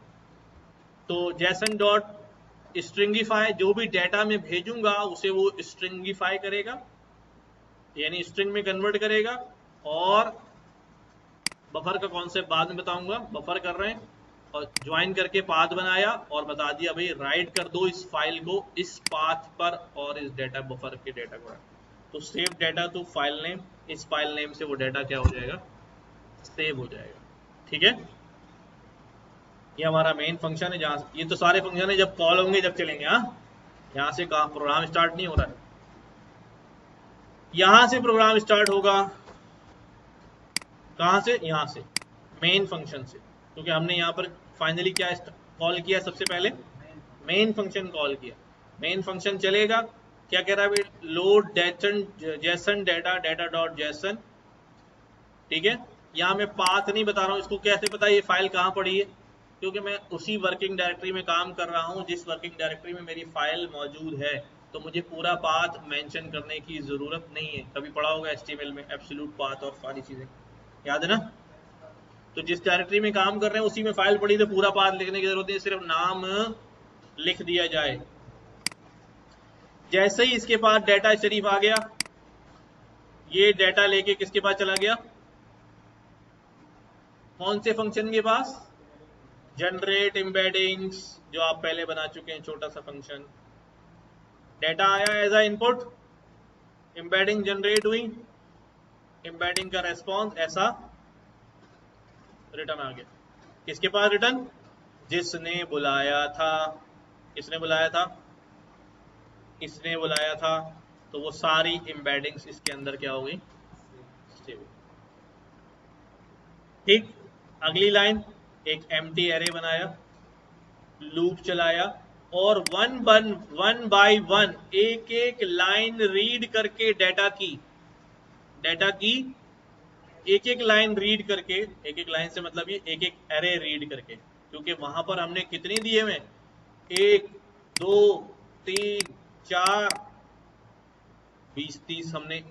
तो जैसन डॉट स्ट्रिंगिफाई, जो भी डेटा में भेजूंगा उसे वो स्ट्रिंगिफाई करेगा, यानी स्ट्रिंग में कन्वर्ट करेगा। और बफर का कॉन्सेप्ट बाद में बताऊंगा, बफर कर रहे हैं, और ज्वाइन करके पाथ बनाया और बता दिया भाई राइट कर दो इस फाइल को इस पाथ पर और इस डेटा बफर के डेटा को। तो save data to file name, इस फाइल नेम से वो डेटा क्या हो जाएगा, सेव हो जाएगा। ठीक है, ये हमारा मेन फंक्शन है, जहां ये तो सारे फंक्शन है जब कॉल होंगे जब चलेंगे। हाँ, यहां से कहा प्रोग्राम स्टार्ट नहीं हो रहा है, यहां से प्रोग्राम स्टार्ट होगा। कहां से, यहां से, मेन फंक्शन से, क्योंकि हमने यहां पर फाइनली क्या कॉल किया, सबसे पहले मेन फंक्शन कॉल किया। मेन फंक्शन चलेगा, क्या कह रहा है, लोड जैसन डेटा, डेटा डॉट जैसन। ठीक है, यहाँ मैं पाथ नहीं बता रहा हूँ, इसको कैसे पता ये फाइल कहाँ पड़ी है, क्योंकि मैं उसी वर्किंग डायरेक्टरी में काम कर रहा हूँ जिस वर्किंग डायरेक्टरी में मेरी फाइल मौजूद है, तो मुझे पूरा पाथ मेंशन करने की जरूरत नहीं है। कभी पढ़ा होगा एचटीएमएल में एब्सोल्यूट पाथ और सारी चीजें, याद है ना? तो जिस डायरेक्टरी में काम कर रहे हैं उसी में फाइल पड़ी, तो पूरा पाथ लिखने की जरूरत नहीं, सिर्फ नाम लिख दिया जाए। जैसे ही इसके पास डेटा शरीफ आ गया, ये डेटा लेके किसके पास चला गया, कौन से फंक्शन के पास, जनरेट एम्बेडिंग्स, जो आप पहले बना चुके हैं, छोटा सा फंक्शन। डेटा आया as a input, embedding generate हुई, एम्बेडिंग का रेस्पॉन्स ऐसा रिटर्न आ गया। किसके पास रिटर्न, जिसने बुलाया था, किसने बुलाया था, इसने बुलाया था। तो वो सारी एम्बेडिंग्स इसके अंदर क्या हो गई, सेव। ठीक, अगली लाइन, एक एम्प्टी एरे बनाया, लूप चलाया, और वन बाय वन एक एक लाइन रीड करके डेटा की एक एक लाइन रीड करके, एक एक लाइन से मतलब ये एक एक एरे रीड करके, क्योंकि वहां पर हमने कितने दिए हुए, एक, दो, तीन, चार, 20-30, हमने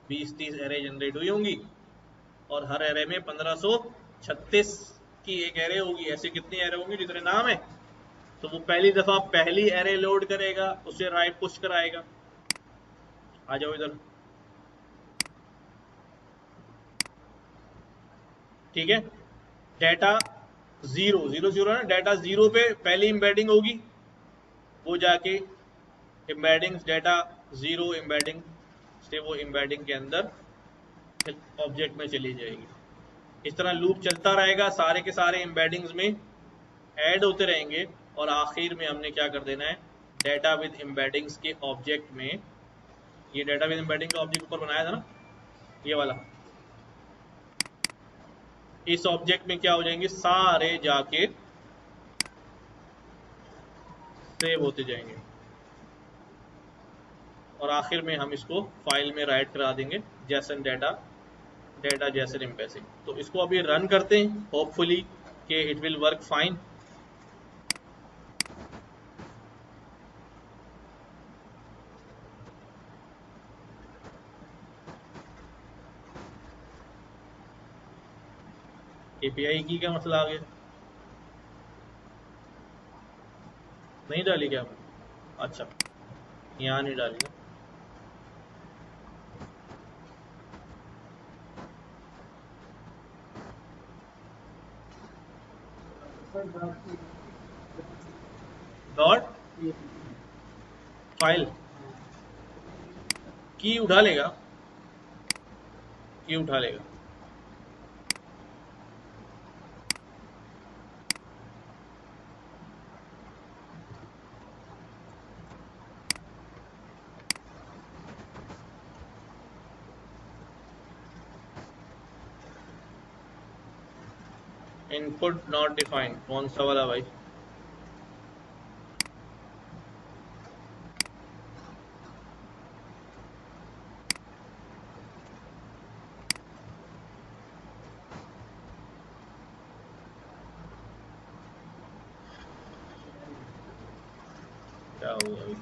20-30 एरे जनरेट हुई होंगी, और हर एरे में 1536 की एक एरे होगी। ऐसे कितनी एरे होंगी, जितने नाम है। तो वो पहली दफा पहली एरे लोड करेगा, उसे राइट पुश कराएगा। आ जाओ इधर। ठीक है, डेटा जीरो जीरो जीरो है ना, डेटा जीरो पे पहली एम्बेडिंग होगी, वो जाके एम्बेडिंग डेटा जीरो एम्बेडिंग से वो एम्बेडिंग के अंदर ऑब्जेक्ट में चली जाएगी। इस तरह लूप चलता रहेगा, सारे के सारे एम्बेडिंग्स में ऐड होते रहेंगे, और आखिर में हमने क्या कर देना है, डेटा विद एम्बेडिंग्स के ऑब्जेक्ट में, ये डेटा विद एम्बेडिंग का ऑब्जेक्ट ऊपर बनाया था ना, ये वाला, इस ऑब्जेक्ट में क्या हो जाएंगे, सारे जाके सेव होते जाएंगे और आखिर में हम इसको फाइल में राइट करा देंगे जैसन डाटा, डाटा जैसन एम्बेसिंग। तो इसको अभी रन करते हैं, होपफुली कि it will work fine. API की क्या मसला आ गया, नहीं डाली क्या आपने? अच्छा, यहाँ नहीं डाली ना। डॉट फाइल की उठा लेगा, की उठा लेगा। इनपुट नॉट डिफाइंड, कौन सा वाला भाई? क्या हुआ अभी?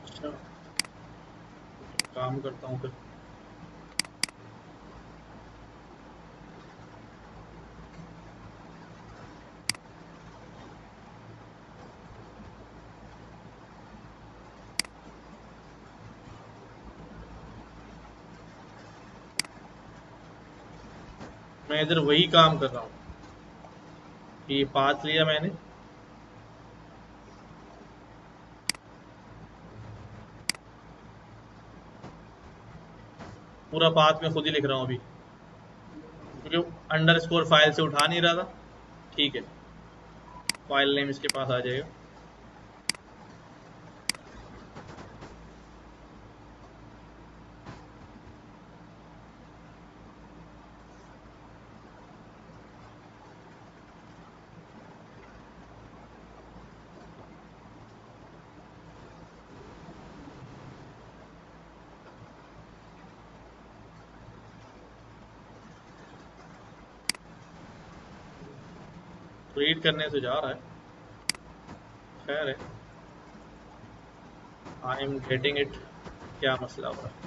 अच्छा, काम करता हूँ फिर। मैं इधर वही काम कर रहा हूँ, ये पाथ लिया मैंने, पूरा पाथ में खुद ही लिख रहा हूँ अभी, क्योंकि अंडरस्कोर फाइल से उठा नहीं रहा था। ठीक है, फाइल नेम इसके पास आ जाएगा। रीड करने से जा रहा है, खैर है, आई एम गेटिंग इट। क्या मसला हो रहा है?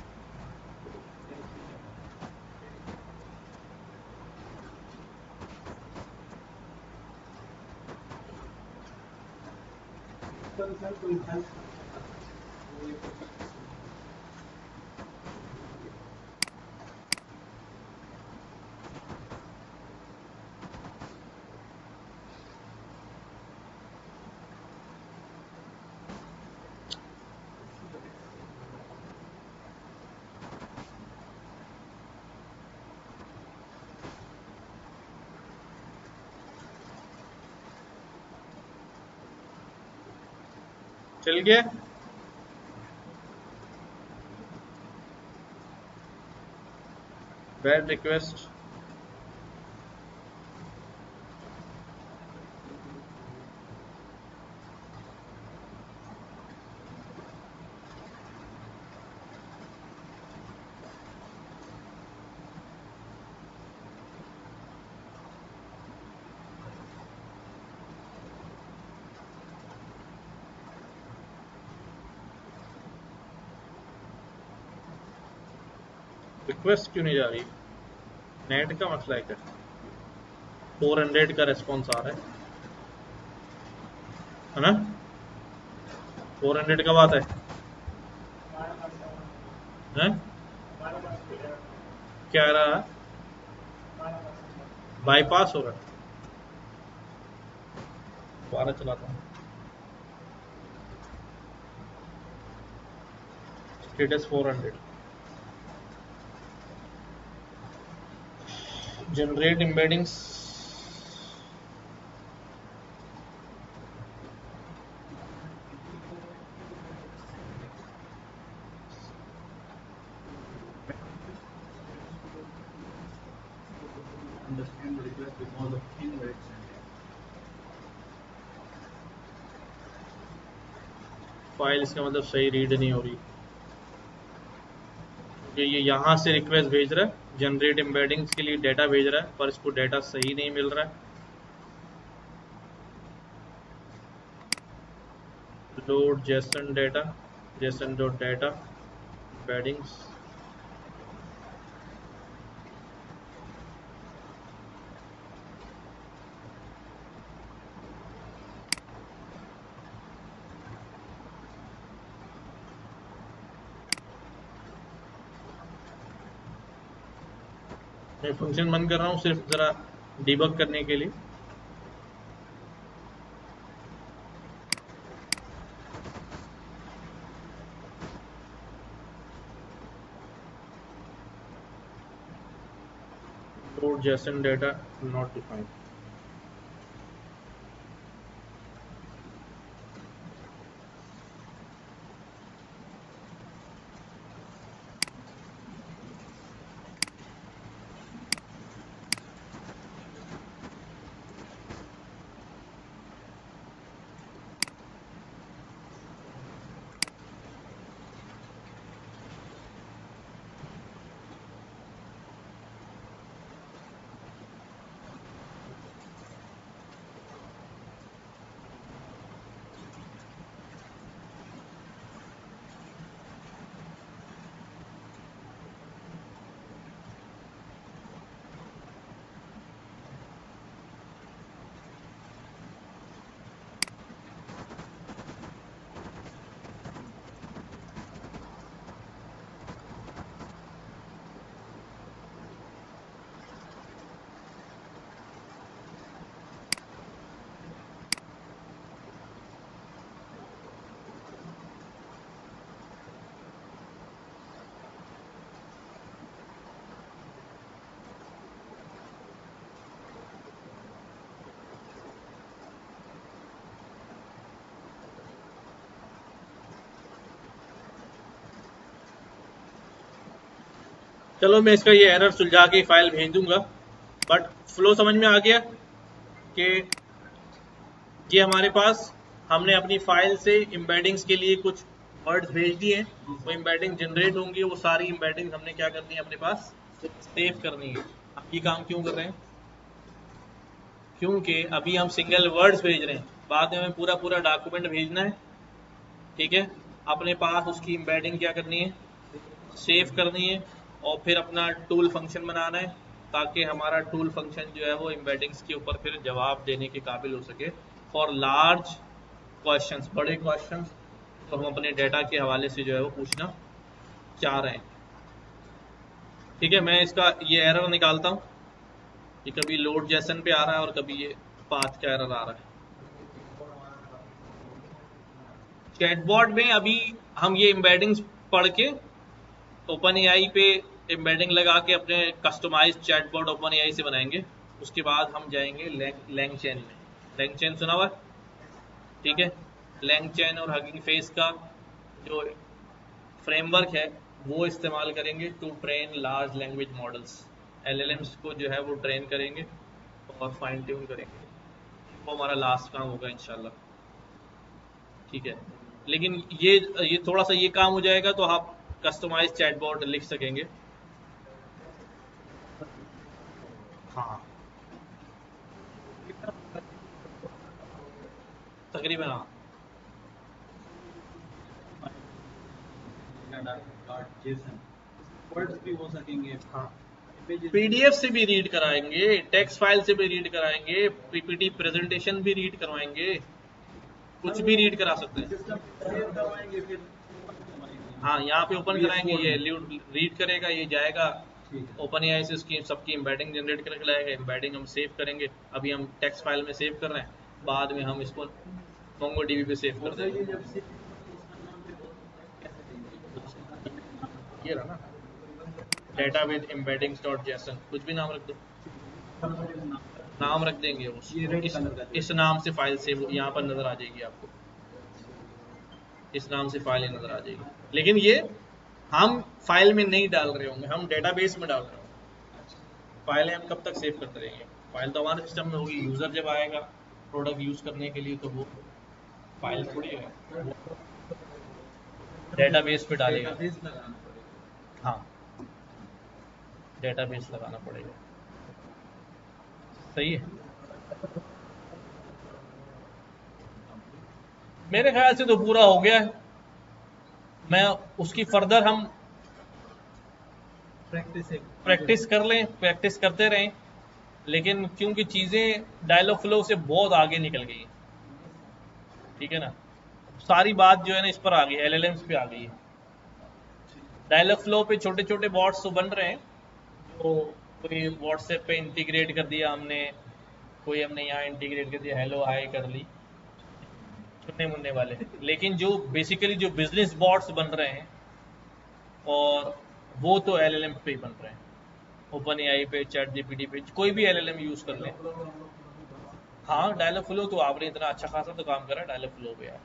चल गया। बैड रिक्वेस्ट, रिक्वेस्ट क्यों नहीं जा रही? नेट का मसला है क्या? 400 का रेस्पॉन्स आ रहा है ना? 400 का बात है? क्या रहा है? बाईपास हो रहा है। दोबारा चलाता हूँ। Status 400, generate embeddings. Understand the request because of invalid sender. File इसका मतलब सही रीड नहीं हो रही, ये यहाँ से रिक्वेस्ट भेज रहा है, जनरेट एम्बेडिंग्स के लिए डेटा भेज रहा है, पर इसको डेटा सही नहीं मिल रहा है। Load Jason data, Jason dot data embeddings. मैं फंक्शन बंद कर रहा हूँ सिर्फ जरा डिबग करने के लिए। Load Jason data not defined. चलो मैं इसका ये एरर सुलझा के फाइल भेज दूंगा, बट फ्लो समझ में आ गया कि ये हमारे पास हमने अपनी फाइल से एम्बेडिंग्स के लिए कुछ वर्ड्स भेज दिए हैं, वो एम्बेडिंग जनरेट होंगी, वो सारी एम्बेडिंग्स हमने क्या करनी है अपने पास सेव करनी है। अब ये काम क्यों कर रहे हैं? क्योंकि अभी हम सिंगल वर्ड्स भेज रहे हैं, बाद में हमें पूरा पूरा डॉक्यूमेंट भेजना है, ठीक है। अपने पास उसकी एम्बेडिंग क्या करनी है, सेव करनी है, और फिर अपना टूल फंक्शन बनाना है, ताकि हमारा टूल फंक्शन जो है वो एम्बेडिंग्स के ऊपर फिर जवाब देने के काबिल हो सके फॉर लार्ज क्वेश्चंस, बड़े क्वेश्चंस तो हम अपने डेटा के हवाले से जो है वो पूछना चाह रहे हैं। ठीक है, मैं इसका ये एरर निकालता हूँ, ये कभी लोड जेसन पे आ रहा है और कभी ये पाथ का एरर आ रहा है। चैटबॉट में अभी हम ये एम्बेडिंग्स पढ़ के ओपन एआई पे एम्बेडिंग लगा के अपने कस्टमाइज चैटबॉट ओपन एआई से बनाएंगे। उसके बाद हम जाएंगे लैंगचेन में। लैंगचेन सुना हुआ? ठीक है, लैंगचेन और हगिंग फेस का जो फ्रेमवर्क है वो इस्तेमाल करेंगे to train large language models. LLMs को जो है वो ट्रेन करेंगे और फाइन ट्यून करेंगे, वो हमारा लास्ट काम होगा इंशाल्लाह। ठीक है, लेकिन ये थोड़ा सा ये काम हो जाएगा तो आप कस्टमाइज चैटबॉट लिख सकेंगे। हाँ, तकरीबन हाँ। JSON वर्ड्स भी हो सकेंगे, हाँ, images पीडीएफ से भी रीड कराएंगे, टेक्स्ट फाइल से भी रीड कराएंगे, पीपीटी प्रेजेंटेशन भी रीड करवाएंगे, कुछ भी रीड करा सकते हैं। सिस्टम सेव करवाएंगे फिर करवाएंगे। हाँ, यहाँ पे ओपन VS कराएंगे, Code ये में। रीड करेगा, ये जाएगा ठीक है। ओपन एआई से उसकी सबकी एम्बेडिंग जनरेट करके लाएगा, एम्बेडिंग हम सेव करेंगे। अभी हम टेक्स्ट फाइल में सेव कर रहे हैं, बाद में हम इसको मोंगोडीबी पे सेव और कर सर देंगे। ये जब से इसका नाम फिर कैसे देंगे? ये रहा ना, डेटाबेस एम्बेडिंग्स डॉट जेसन, कुछ भी नाम रख दो, नाम रख देंगे उस ये रेड कलर का इस नाम से फाइल सेव यहाँ पर नजर आ जाएगी आपको, इस नाम से फाइल नजर आ जाएगी। लेकिन ये हम फाइल में नहीं डाल रहे होंगे, हम डेटाबेस में डाल रहे होंगे। फाइलें हम कब तक सेव करते रहेंगे? फाइल तो हमारे सिस्टम में होगी, यूजर जब आएगा प्रोडक्ट यूज करने के लिए तो वो फाइल थोड़ी है, डेटाबेस पे डालेगा। डेटाबेस लगाना पड़ेगा। हाँ, डेटाबेस लगाना पड़ेगा। सही है, मेरे ख्याल से तो पूरा हो गया है। मैं उसकी फर्दर हम प्रैक्टिस कर लें, प्रैक्टिस करते रहें, लेकिन क्योंकि चीज़ें डायलॉग फ्लो से बहुत आगे निकल गई हैं, ठीक है ना, सारी बात जो है ना इस पर आ गई, एलएलएम्स पे आ गई है। डायलॉग फ्लो पे छोटे छोटे बॉट्स तो बन रहे हैं, तो कोई व्हाट्सएप पे इंटीग्रेट कर दिया हमने, कोई हमने यहाँ इंटीग्रेट कर दिया, हेलो हाय कर ली, चुनने मुनने वाले। लेकिन जो बेसिकली जो बिजनेस बॉट्स बन रहे हैं, और वो तो एलएलएम पे ही बन रहे हैं, ओपन एआई पे, चैट जीपीटी पे, कोई भी एलएलएम यूज कर लें। हाँ, डायलॉग फ्लो तो आपने इतना अच्छा खासा तो काम करा डायलॉग फ्लो पे यार,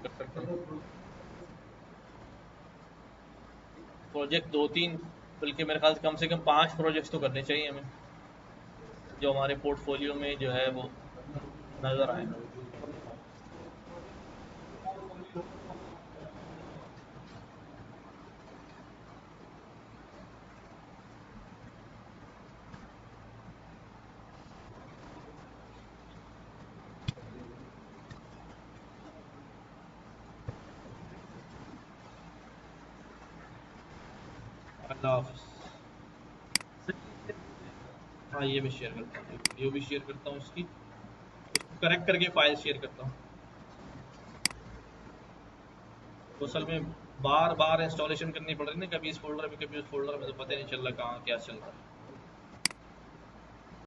कर सकते हैं। प्रोजेक्ट 2-3, बल्कि मेरे ख्याल से कम 5 प्रोजेक्ट्स तो करने चाहिए हमें, जो हमारे पोर्टफोलियो में जो है वो नजर आए। अल्लाह हाफिज़। हाँ, ये भी शेयर करता हूँ, वीडियो भी शेयर करता हूँ इसकी, इसको करेक्ट करके फाइल शेयर करता हूँ। तो असल में बार बार इंस्टॉलेशन करनी पड़ रही है ना, कभी इस फोल्डर में कभी उस फोल्डर में, तो पता नहीं चल रहा कहाँ क्या चल रहा है।